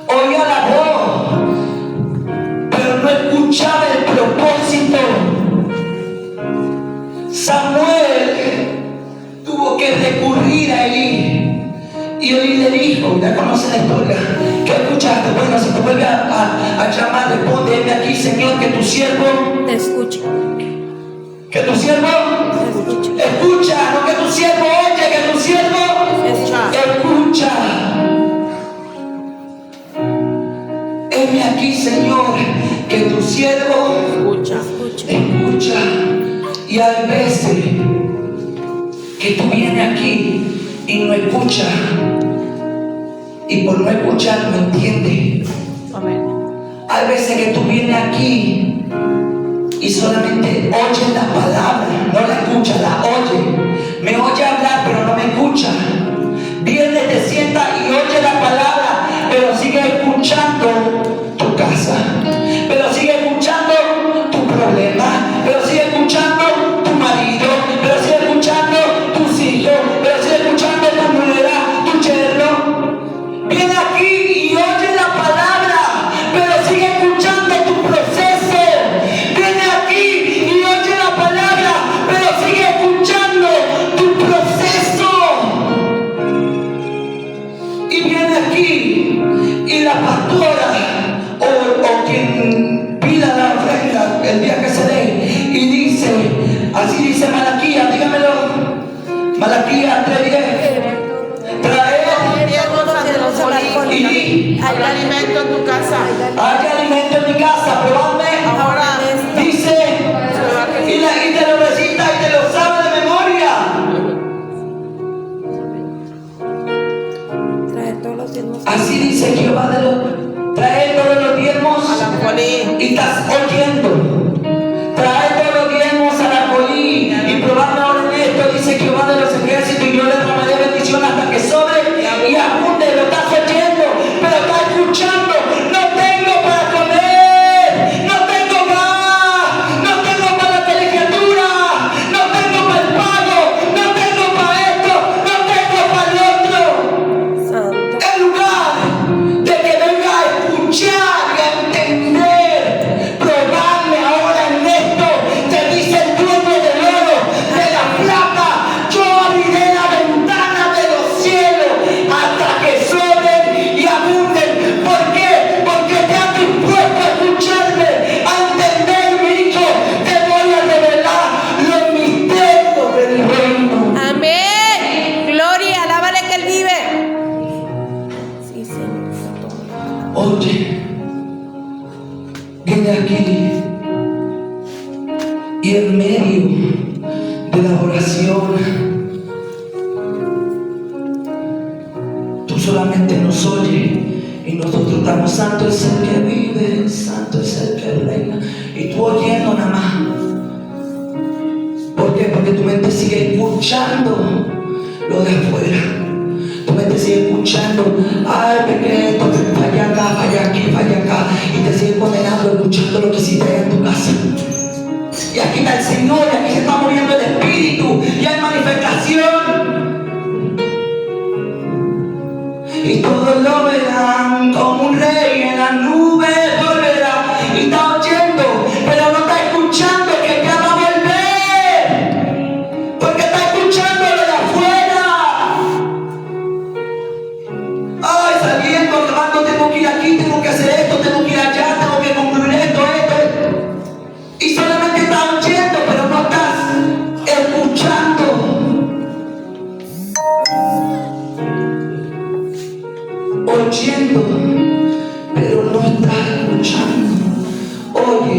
Oía la voz, pero no escuchaba el propósito. Samuel tuvo que recurrir a Elí. Y Elí le dijo: ya conoce la historia. ¿Qué escuchaste? Bueno, si te vuelve a llamar, responde: heme aquí, Señor, que tu siervo,
Te escucho.
que tu siervo escucha, no que tu siervo oye, que tu siervo escucha. Heme aquí, Señor, que tu siervo escucha. Y hay veces que tú vienes aquí y no escuchas, y por no escuchar no entiendes.
Amén.
Hay veces que tú vienes aquí y solamente oyes la palabra, no la escuchas, la oyes. Me oye hablar, pero no me escucha. Viene, te sienta y oye la palabra, pero sigue escuchando tu casa, pero sigue escuchando tu problema, pero sigue escuchando tu marido, pero sigue escuchando tus hijos, pero sigue escuchando tu nuera, tu yerno. Viene aquí y oye la palabra, pero sigue escuchando tu proceso. Viene aquí y oye la palabra, pero sigue escuchando tu proceso. Y viene aquí y la pastora o quien pida la ofrenda el día que se dé y dice, así dice Malaquías, dígamelo, Malaquías 3:10, trae y
habrá alimento en tu casa.
hay alimento en mi casa, probadme.
Ahora
Dice, y te lo recita y te lo sabe de memoria.
Trae todos los diezmos.
Así dice Jehová de los, trae todos los diezmos
a la colí.
y estás oyendo. Trae todos los diezmos a la colí y probadme ahora en esto, dice Jehová de los ejércitos, y yo le derramaré bendición hasta que sobre y abunde. Lo estás oyendo, pero estás escuchando. No tengo para comer. Y en medio de la oración, tú solamente nos oyes y nosotros estamos: santo es el que vive, santo es el que reina. Y tú oyendo nada más. ¿Por qué? Porque tu mente sigue escuchando lo de afuera. Tu mente sigue escuchando: ay, porque esto, falla acá, falla aquí, falla acá. Y te sigue condenando, escuchando lo que hiciste en tu casa. Y aquí está el Señor, y aquí se está moviendo el Espíritu, y hay manifestación. Y todos lo verán como un rey en la nube volverá. Y está oyendo, pero no está escuchando que ya va a volver, porque está escuchando lo de afuera. Ay, saliendo, acabando, tengo que ir aquí, tengo que hacer esto, tengo que ir allá, tengo que concluir esto. Y solamente estás oyendo, pero no estás escuchando. Oyendo, pero no estás escuchando. Oye,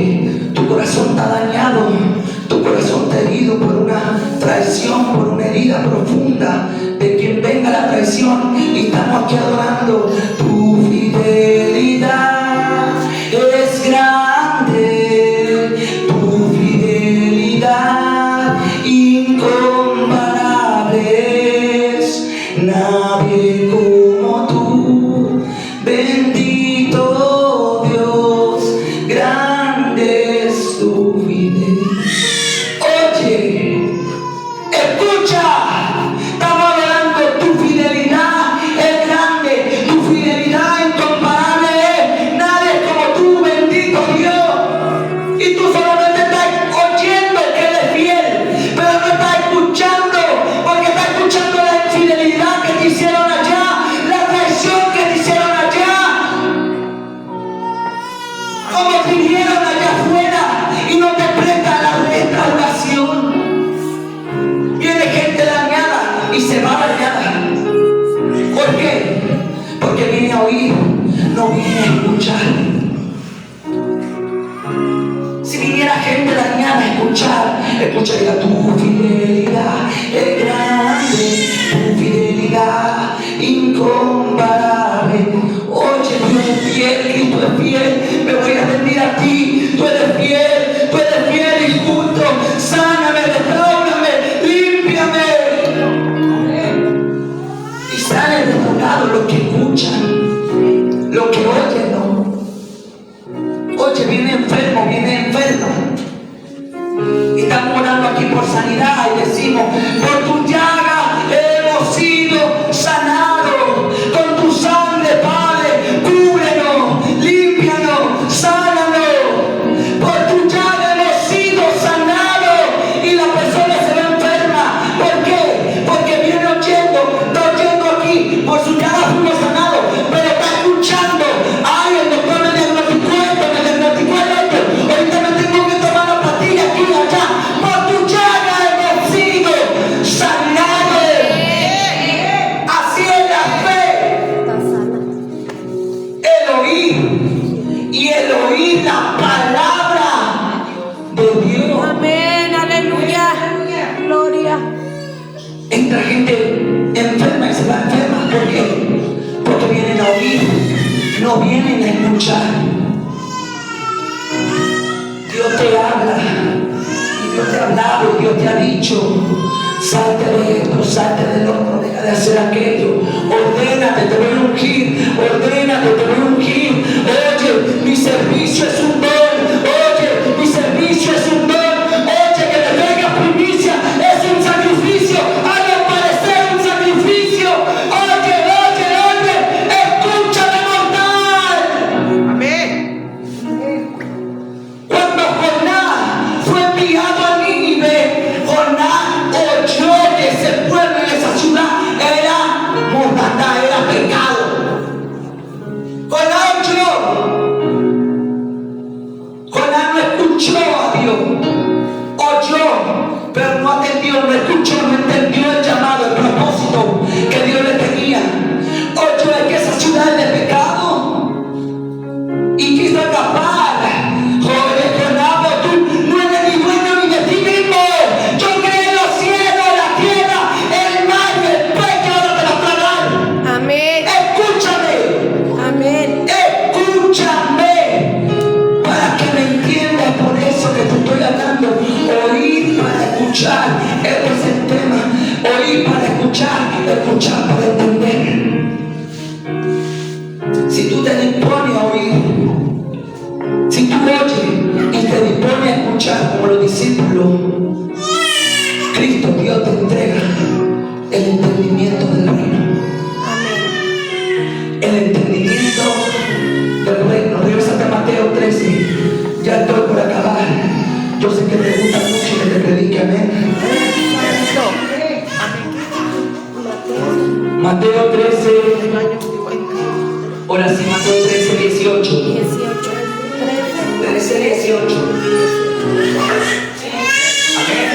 tu corazón está dañado, tu corazón está herido por una traición, por una herida profunda de quien venga la traición. Y estamos aquí adorando. Tu fidelidad es grande, tu fidelidad incomparable es. Nadie como tú, bendito Dios, grande es tu fidelidad. Oye, escucha, estamos hablando: tu fidelidad es grande, tu fidelidad incomparable es. Nadie como tú, bendito Dios. Y tú solamente estás oyendo que Él es fiel, pero no estás escuchando, porque estás escuchando la infidelidad que te hicieron allá, la traición que te hicieron allá, como te vieron allá afuera y no te presta la restauración. Viene gente dañada y se va dañada. ¿Por qué? Porque viene a oír, no viene a escuchar. Si viniera gente dañada a escuchar, escucharía: tu fidelidad es grande, tu fidelidad incomparable. Oye, Dios es fiel, Cristo es fiel, me voy a rendir a ti. Tú eres fiel y justo. Sáname, restaurame, límpiame. Y salen restaurados los que escuchan, los que oyen, ¿no? Oye, viene enfermo. Y estamos orando aquí por sanidad y decimos: por tu llaga hemos sido sanados. Con tu sangre, Padre, cúbrenos, límpianos, sánanos. Por tu llaga hemos sido sanados. Y la persona se va enferma. ¿Por qué? Porque viene oyendo, está oyendo aquí: por su llaga fuimos sanados. Pero está escuchando: ay, el doctor me diagnosticó esto, me diagnosticó esto. Ahorita me tengo que tomar la pastilla aquí y allá. Por tu llaga hemos sido sanados. Así es la fe. El oír, y el oír la palabra de Dios.
Amén, aleluya. Gloria.
Entra gente enferma y se va enferma. ¿Por qué? Porque vienen a oír, no vienen a escuchar. Dios te habla, y Dios te ha hablado, y Dios te ha dicho: salte de esto, salte del otro, deja de hacer aquello. Ordénate, te voy a ungir, ordénate, te voy a ungir. Oye, mi servicio es un don. Oye, mi servicio es un don. Oye, que te venga primicia es un sacrificio. Haga parecer un sacrificio. Oye, escúchame, mortal.
Amén.
Cuando Jonás fue enviado a Nínive, Jonás oyó que ese pueblo y esa ciudad era mortandad, era pecado. Jonás oyó. Jonás escuchar como los discípulos, Cristo Dios te entrega el entendimiento del reino.
Amén.
El entendimiento del reino. Regresate a Mateo 13. Ya estoy por acabar. Yo sé que te gusta mucho que te predique, amén. Mateo 13. Ahora sí, Mateo 13, 18. 13, 18. Amén.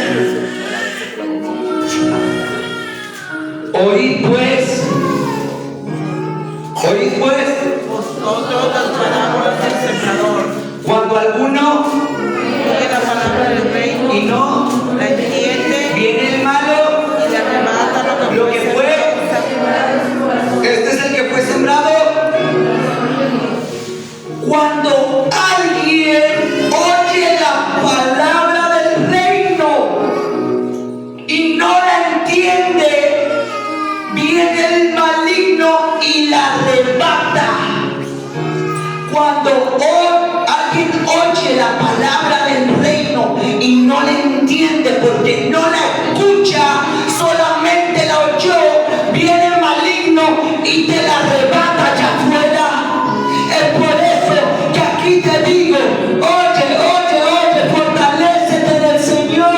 Oíd pues,
vosotros las parábolas del sembrador,
cuando alguno
oye la palabra del reino
y no
la entiende
viene el malo,
y le arrebata
lo que fue. Este es el que fue sembrado. Cuando alguien oye la palabra del reino y no la entiende, viene el maligno y la arrebata. Cuando alguien oye la palabra del reino y no la entiende porque no la escucha, solamente la oyó, viene el maligno y te la arrebata allá afuera. Es por eso que aquí te digo, oye, fortalécete del Señor.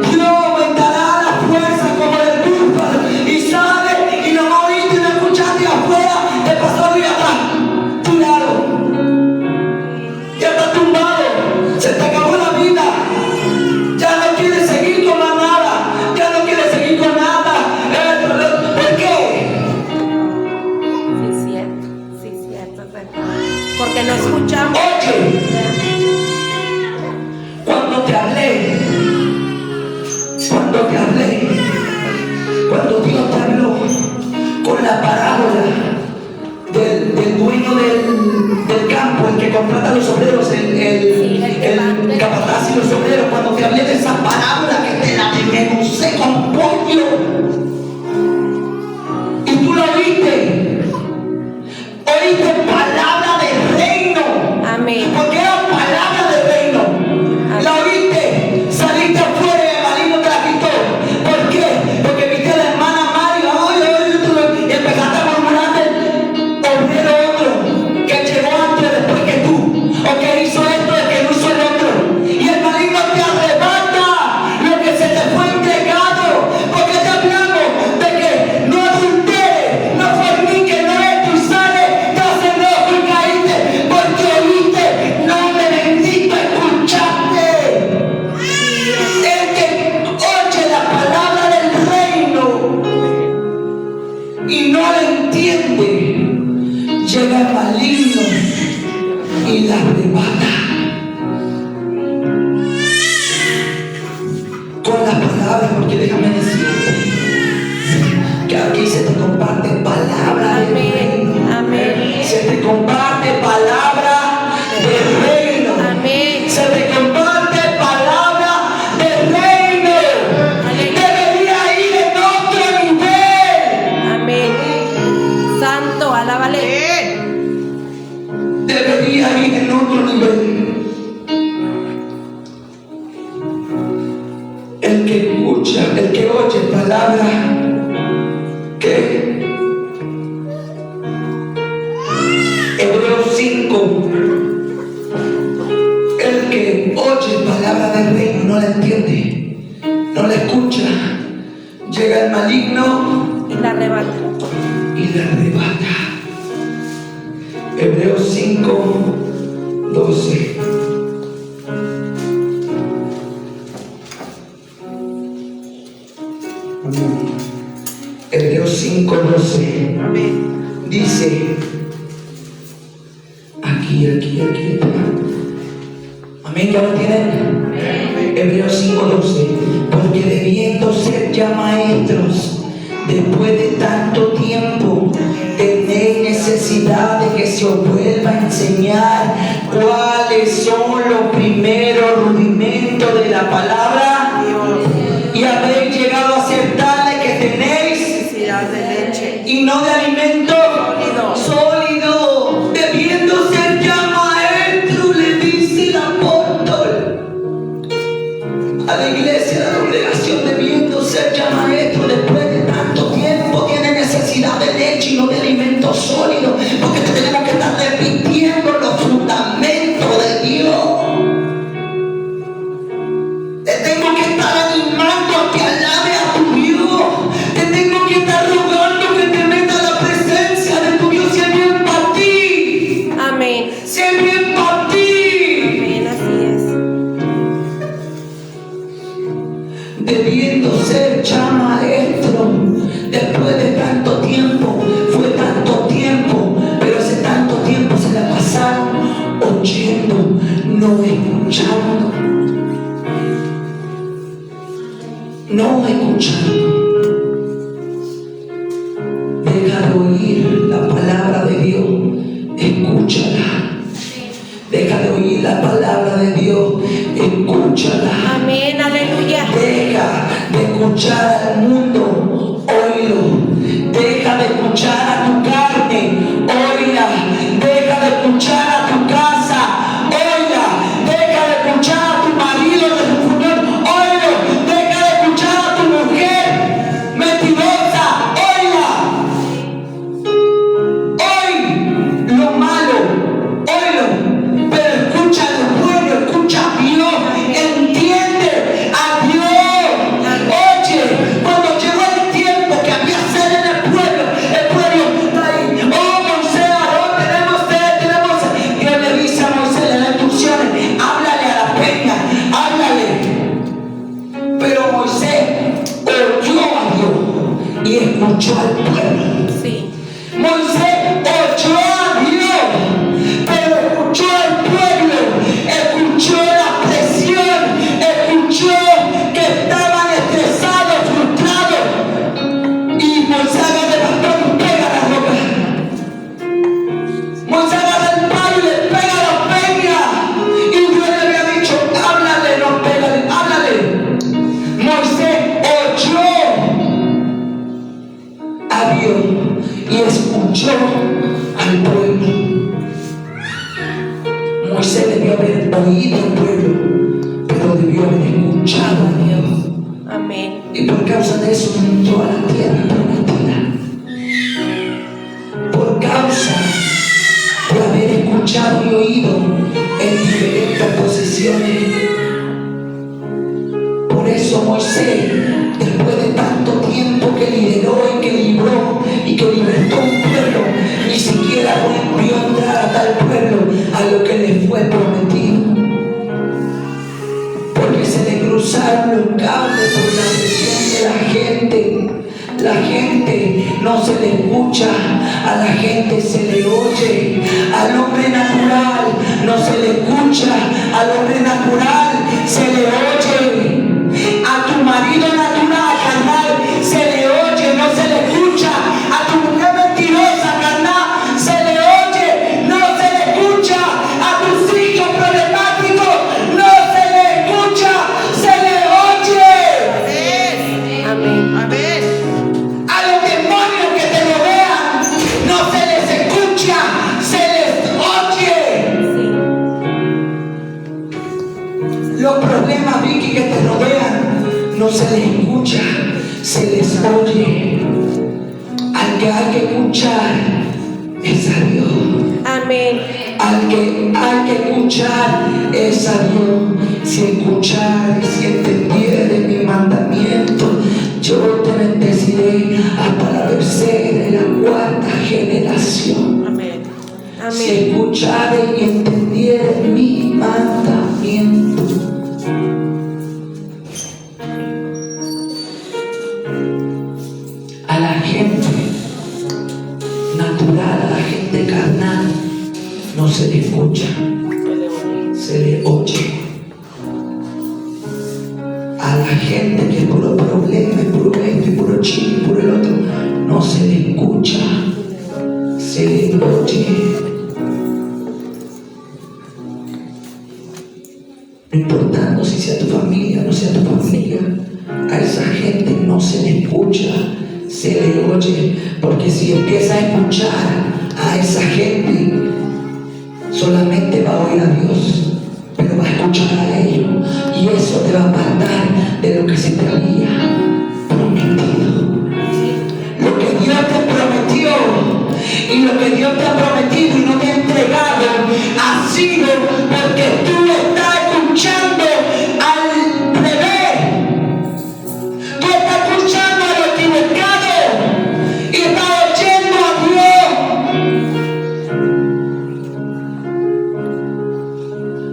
Dios aumentará la fuerza como el búfalo. Y sale y no oíste y no escuchaste afuera, te pasó de atrás. Tirado. Ya está tumbado. Se te acabó la vida. Ya no quieres seguir con más nada. Ya no quieres seguir con nada. ¿Por qué?
Sí, cierto, es verdad. Porque no escuchamos.
Oye, cuando te hablé, cuando Dios te habló con la parábola del dueño del campo, el que contrata a los obreros, el capataz y los obreros, cuando te hablé de esa parábola que te la desmenucé con pollo y tú lo oíste palabra del reino.
Amén.
Porque era palabra del reino. La oíste, saliste afuera y el maligno te la quitó. ¿Por qué? Porque viste a la hermana Mario, y empezaste a murmurar del obrero otro que llegó antes después que tú, o que hizo esto, o que no hizo el otro. Y el maligno te arrebata lo que se te fue entregado. Porque te hablamos de que no adulteres, no forniques, no esto y sales, te haces loco y caíste. Porque oíste, nombre bendito, escuchaste. El que oye la palabra del reino y no la entiende, llega el maligno y la arrebata. Con las palabras, porque déjame decirte que aquí se te comparte palabra del reino.
Amén.
Se te comparte palabra del reino.
Amén.
Se te comparte palabra del reino. Debería ir en otro nivel.
Amén. Santo, alábale.
Debería ir en otro nivel. El que escucha, el que oye palabra, ¿qué? Hebreos 5. El que oye palabra del reino no la entiende, no la escucha, llega el maligno
Y la arrebata.
y la arrebata. Hebreos 5, 12. Hebreos 5, 12.
Amén.
Dice, aquí está. Amén, ¿ya lo tienen? Hebreos 5, 12. Porque debiendo ser ya maestros, después de tanto tiempo, tenéis necesidad de que se os vuelva a enseñar cuáles son los primeros rudimentos de la palabra, y habéis llegado a ser tales que tenéis
Necesidad de leche.
y no de alimento sólido, debiendo ser ya maestro, le dice el apóstol. a la iglesia, a la congregación, debiendo ser ya maestro después de tanto tiempo, tiene necesidad de leche y no de alimento sólido, porque tenemos que estar repitiendo los fundamentos de Dios. Te tengo que estar animando a que alabe a tu Dios. Te tengo que estar rogando que te meta la presencia de tu Dios. Si es bien para ti.
Amén.
Si es bien para ti.
Amén, así es.
Debiendo ser ya maestro después de tanto tiempo. Fue tanto tiempo, pero hace tanto tiempo se la pasaron oyendo, no escuchando. No escuchando. Deja de oír la palabra de Dios, escúchala. Deja de oír la palabra de Dios, escúchala.
Amén, aleluya.
Deja de escuchar al mundo, oílo. Deja de escuchar a tu carne, oíla. Deja de escuchar a tu casa, oíla. Deja de escuchar a tu marido de tu futuro, oílo. Deja de escuchar a tu mujer mentirosa, oíla. Oí lo malo, oílo. Pero escucha al pueblo, escucha a Dios, entiende a Dios. Oye, cuando llegó el tiempo que había sed en el pueblo está ahí. Oh, Moisés, ahora tenemos sed. Dios le dice a Moisés, le da instrucciones, háblale a la peña, háblale. Pero Moisés oyó a Dios y escuchó al pueblo.
Sí.
Moisés oyó a Dios, pero escuchó al pueblo, escuchó la presión, escuchó que estaban estresados, frustrados. Y Moisés agarra el bastón y pega la roca. Moisés agarra el palo y le pega la peña. Y Dios le había dicho, háblale, no pégale, háblale. Moisés oyó a Dios y escuchó al pueblo. Moisés debió haber oído al pueblo, pero debió haber escuchado a Dios.
Amén.
Y por causa de eso entró a la tierra prometida. Por causa de haber escuchado y oído en diferentes posiciones. Por eso Moisés, después de tanto tiempo que lideró y que libró y que libertó un pueblo, ni siquiera volvió a entrar a tal pueblo a lo que le fue prometido. Porque se le cruzaron los cables por la presión de la gente. La gente no se le escucha, a la gente se le oye. Al hombre natural no se le escucha, al hombre natural se le oye. A tu marido natural, carnal, se le oye, no se le escucha. A tu mujer mentirosa, carnal, se le oye, no se le escucha. A tus hijos problemáticos, no se le escucha, se le oye.
Amén.
Amén.
A los demonios que te rodean, no se les escucha, se les oye. Los problemas, Vicky, que te rodean, no se les escucha, se les oye. Al que hay que escuchar es a Dios.
Amén.
Al que hay que escuchar es a Dios. Si escuchar, si entendiere mi mandamiento, yo te bendeciré hasta la tercera y la cuarta generación.
Amén.
Si
Amén.
escuchare y entendiere mi mandamiento. A la gente natural, a la gente carnal, no se le escucha, se le oye. A la gente que es puro problema, es puro esto, y puro chile, y puro el otro, no se le escucha, se le oye. No importando si sea tu familia o no sea tu familia, a esa gente no se le escucha, se le oye. Porque si empieza a escuchar a esa gente, solamente va a oír a Dios, pero va a escuchar a ellos. Y Y eso te va a apartar de lo que se te había prometido. Lo que Dios te prometió y lo que Dios te ha prometido y no te ha entregado ha sido porque tú estás escuchando al revés. Tú estás escuchando a lo equivocado y estás oyendo a Dios.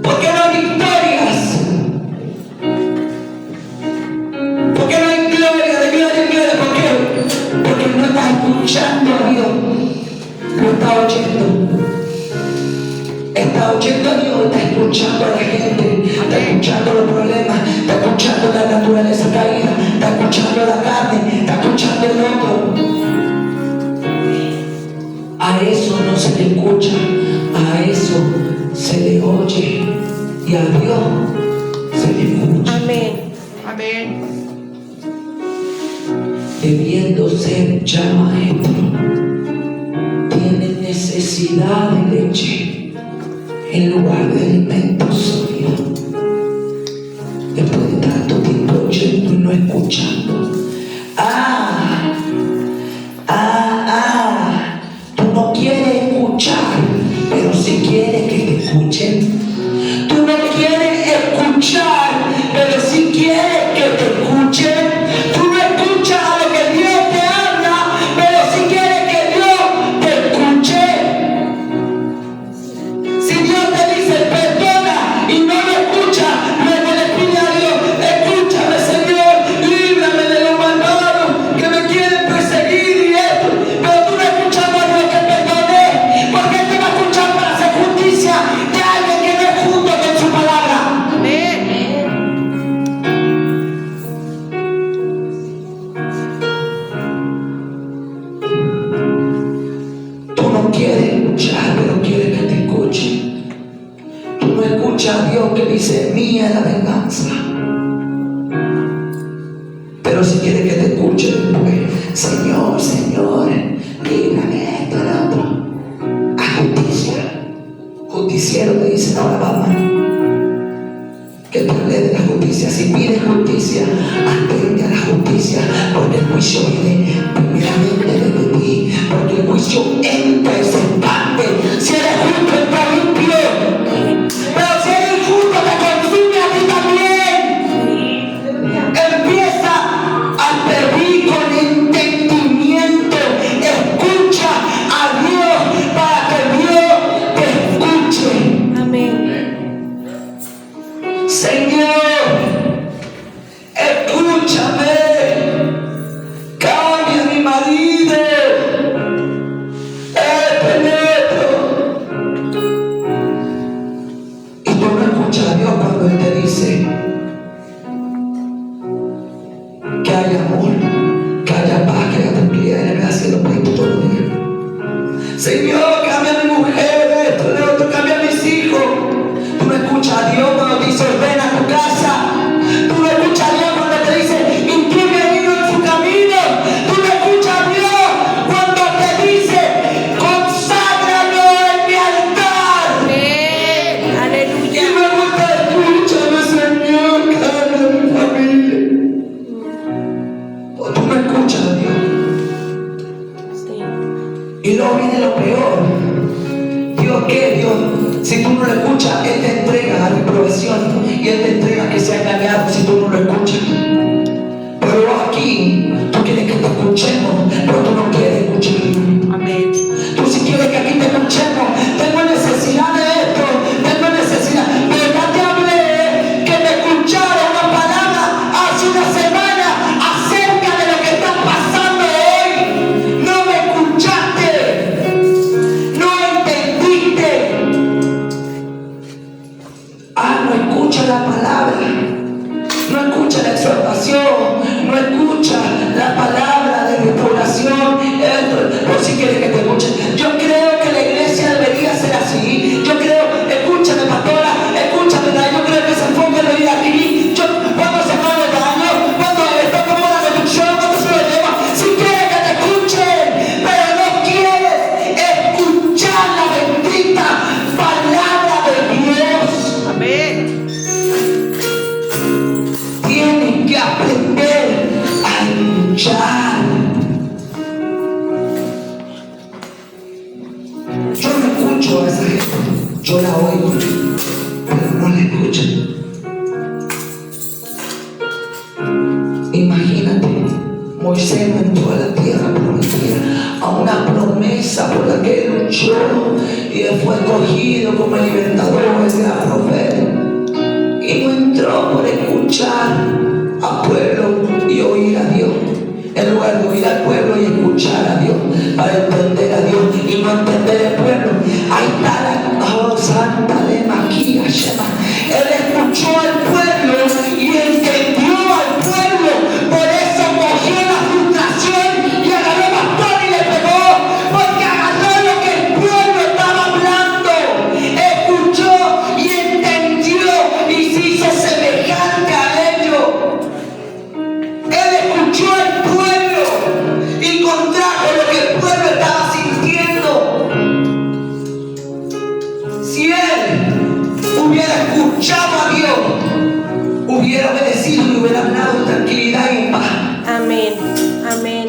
Porque no hay victorias. Porque no hay gloria, de gloria, de gloria. ¿Por qué? Porque no estás escuchando a Dios. Lo está oyendo. Está oyendo a Dios, está escuchando a la gente, está escuchando los problemas, está escuchando la naturaleza caída, está escuchando la carne, está escuchando el otro. A eso no se le escucha, a eso se le oye y a Dios se le escucha.
Amén.
Amén.
Debiendo ser ya maestro, tiene necesidad de leche en lugar de alimento sólido. Después de tanto tiempo oyendo y no escuchando. Tú no quieres escuchar, pero sí quieres que te escuchen. Tú no quieres escuchar, pero sí quieres que te escuchen. Tú no escuchas a lo que Dios te habla, pero sí quieres que Dios te escuche. Si Dios te dice perdona y no lo escucha, luego le pide a Dios, escúchame Señor, líbrame de los malvados que me quieren perseguir y esto. Pero tú no escuchas a Dios que perdone, porque Él te va a escuchar para hacer justicia de alguien que no es justo con su palabra.
Amén.
Tú no quieres escuchar, pero quieres que te escuchen. Tú no escuchas a Dios que dice, mía es la venganza. Pero si quieres que te escuche después, Señor, Señor, líbrame esto, el otro. A justicia. Justiciero te dicen ahora, vamos. Que te hable de la justicia. Si pides justicia, atente a la justicia, porque el juicio viene primeramente desde ti, porque el juicio entra y se expande. Si eres justo, entra limpio, pero si eres injusto, te consume a ti también. Empieza a pedir con entendimiento. Escucha a Dios para que Dios te escuche.
Amén.
Señor, escúchame, cambia mi marido, y tú no escuchas a Dios cuando Él te dice que haya amor, que haya paz, que haya tranquilidad, y Él me haciendo pleito todos los días. Señor, cambia a mi mujer, esto, lo otro, cambia a mis hijos. Tú no escuchas a Dios cuando te dice ordena tu casa. Tú no escuchas a Dios cuando te dice instruye al niño en su camino. Tú no escuchas a Dios cuando te dice conságralo en mi altar.
Amén.
Y
Aleluya.
me gusta, escúchame Señor, cambia mi familia. O tú no escuchas a Dios.
Sí.
Y luego viene lo peor. Dios, ¿qué Dios? Si tú no lo escuchas, Él te entrega a reprobación y Él te entrega que sea engañado si tú no lo escuchas. Pero aquí, tú quieres que te escuchemos, pero tú no quieres escuchar.
Amén.
Tú si quieres que aquí te escuchemos, tengo necesidad de esto, tengo necesidad. Pero ya te hablé que me escucharon una palabra hace una semana acerca de lo que está pasando hoy. No me escuchaste, no entendiste. No escucha la palabra, no escucha la exhortación, no escucha la palabra de restauración. Por si quieres que te escuchen. Yo creo que la iglesia debería ser así. Yo creo, escúchame pastora, escúchame, yo creo que se enfoque en venir aquí. Cuando se va el baño, cuando está como la conducción, cuando se lo lleva. Si quieres que te escuchen, pero no quieres escuchar la bendita palabra de Dios.
Amén.
aprender a escuchar. Yo no escucho a esa gente, yo la oigo, pero no la escucho. Imagínate, Moisés entró a la tierra prometida, a una promesa por la que él luchó y él fue escogido como el libertador, el gran profeta. Y no entró por escuchar al pueblo y oír a Dios. En lugar de oír al pueblo y escuchar a Dios, para entender a Dios y no entender el pueblo. Ahí está la santa de Maquia, Shema. Él escuchó al pueblo y entendió al pueblo. Por eso cogió la frustración y agarró bastón y le pegó. Porque agarró lo que el pueblo estaba hablando. Escuchó y entendió y se hizo semejante a ellos. Él escuchó al pueblo y contrajo lo que el pueblo estaba sintiendo. Si él hubiera escuchado a Dios, hubiera obedecido y hubiera hablado en tranquilidad y en paz.
Amén. Amén.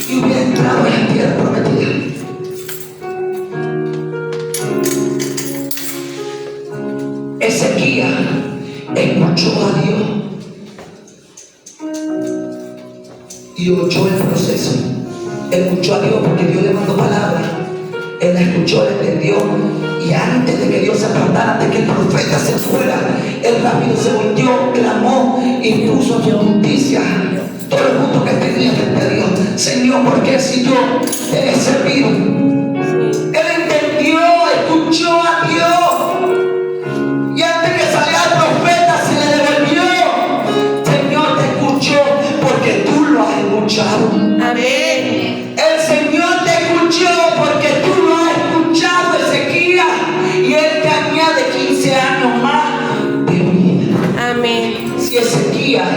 Y hubiera entrado en la tierra prometida. Ezequías escuchó a Dios y oyó el proceso. Escuchó a Dios porque Dios le mandó palabras. Él la escuchó, la entendió. Y antes de que Dios se apartara, antes que el profeta se fuera, él rápido se volteó, clamó y puso su justicia. Todo el mundo que tenía frente a Dios. Señor, ¿por qué si yo he servido? Él entendió, escuchó a Dios. Y antes que saliera el profeta se le devolvió. Señor, te escuchó porque tú lo has escuchado.
Amén.
El Señor te escuchó porque tú lo has escuchado, Ezequías. Y Él te añade 15 años más de vida.
Amén.
Si Ezequías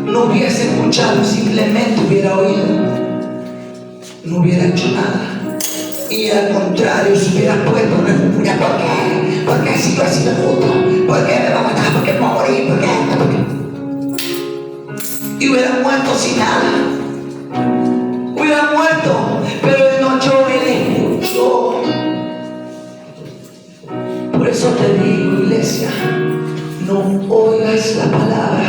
no hubiese escuchado, simplemente hubiera oído, no hubiera hecho nada. Y al contrario, se hubiera puesto en refugia. ¿Por qué? Porque si yo he sido justo, ¿por qué me va a matar? ¿Por qué me va a morir? ¿Por qué? ¿Por qué? Y hubiera muerto sin nada. Hubiera muerto, pero él no oyó, él escuchó. Por eso te digo, iglesia, no oigas la palabra,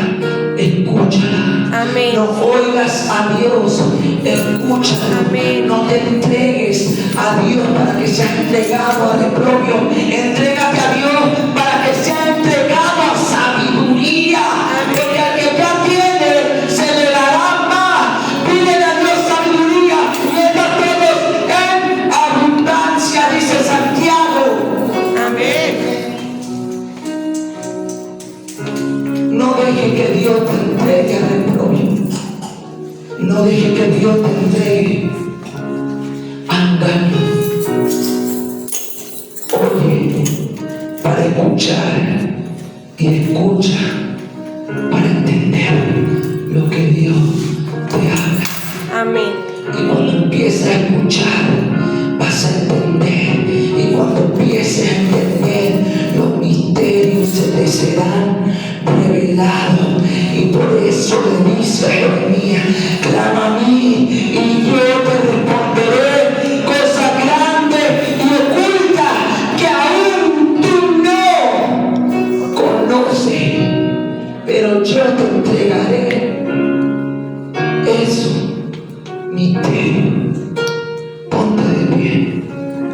escúchala.
Amén.
No oigas a Dios, escúchala.
Amén.
No te entregues a Dios para que sea entregado a reprobio. Entrégate a Dios para que sea entregado a sabiduría. Porque al que ya tiene se le dará más. Pídele a Dios sabiduría y está todos en abundancia, dice Santiago.
Amén.
No deje que Dios te entregue a reprobio. No deje que Dios te entregue a engaño. Oye para escuchar y escucha para entender lo que Dios te habla.
Amén.
Y cuando empieces a escuchar, vas a entender. Y cuando empieces a entender, los misterios se te serán revelados. Y por eso le dice a Jeremías: clama a mí y yo te responderé cosas grandes y ocultas que aún tú no conoces. Pero yo te entregaré eso. Misterio. Ponte de pie.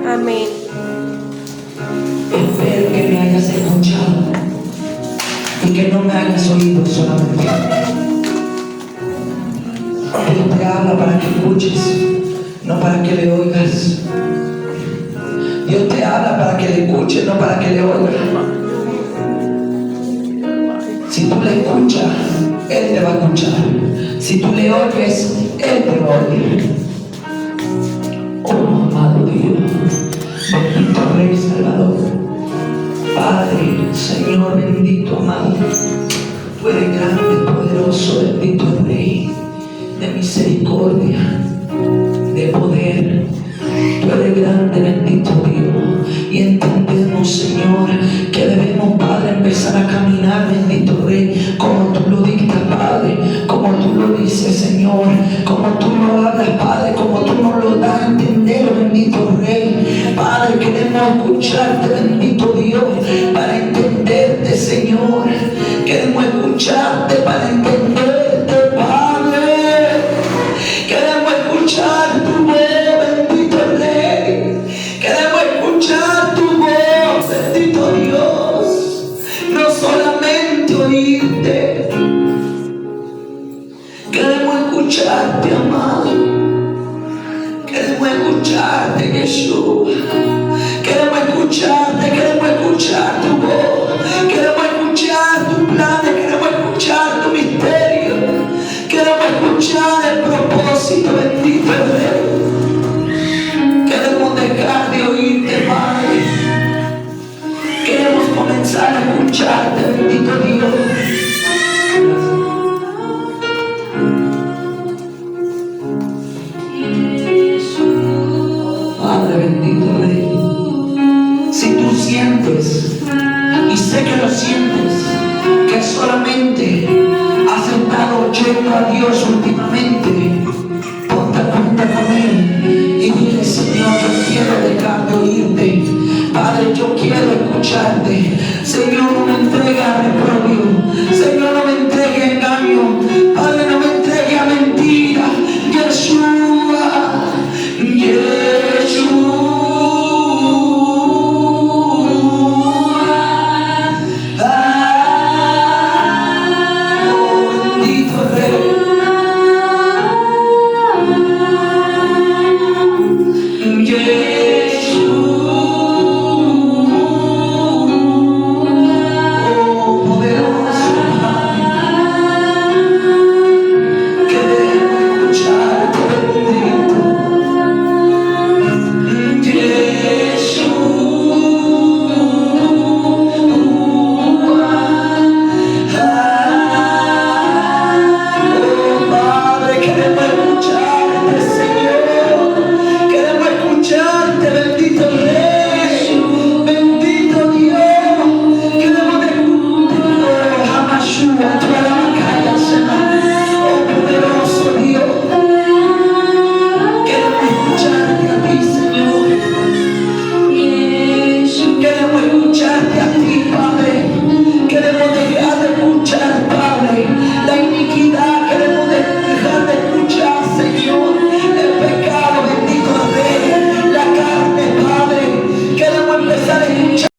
Amén.
Espero que me hayas escuchado y que no me hayas oído solamente. Dios te habla para que escuches, no para que le oigas. Dios te habla para que le escuches, no para que le oigas. Si tú le escuchas, Él te va a escuchar. Si tú le oyes, Él te va a oír. Oh, amado Dios, bendito Rey Salvador, Padre, Señor bendito, amado, tú eres grande, poderoso, bendito Rey, de misericordia, de poder. Tú eres grande, bendito Dios, y entendemos, Señor, que debemos, Padre, empezar a caminar, bendito Rey, como tú lo dictas, Padre, escucharte, bendito Dios, para entenderte, Señor. Queremos escucharte para entenderte, Padre. Queremos escuchar tu voz, bendito Rey. Queremos escuchar tu voz, bendito Dios. No solamente oírte. Queremos escucharte, amado. Queremos escucharte, Jesús. Queremos escuchar tu voz. Queremos escuchar tus planes. Queremos escuchar tu misterio. Queremos escuchar el propósito, bendito Rey. Queremos dejar de oírte, Padre. Queremos comenzar a escucharte, bendito Dios. Padre, bendito Rey, si tú sientes, y sé que lo sientes, que solamente has estado oyendo a Dios últimamente, ponte a cuenta con Él y dile: Señor, yo quiero dejar de oírte. Padre, yo quiero escucharte. Señor, no me entrega a reprobio. Señor, no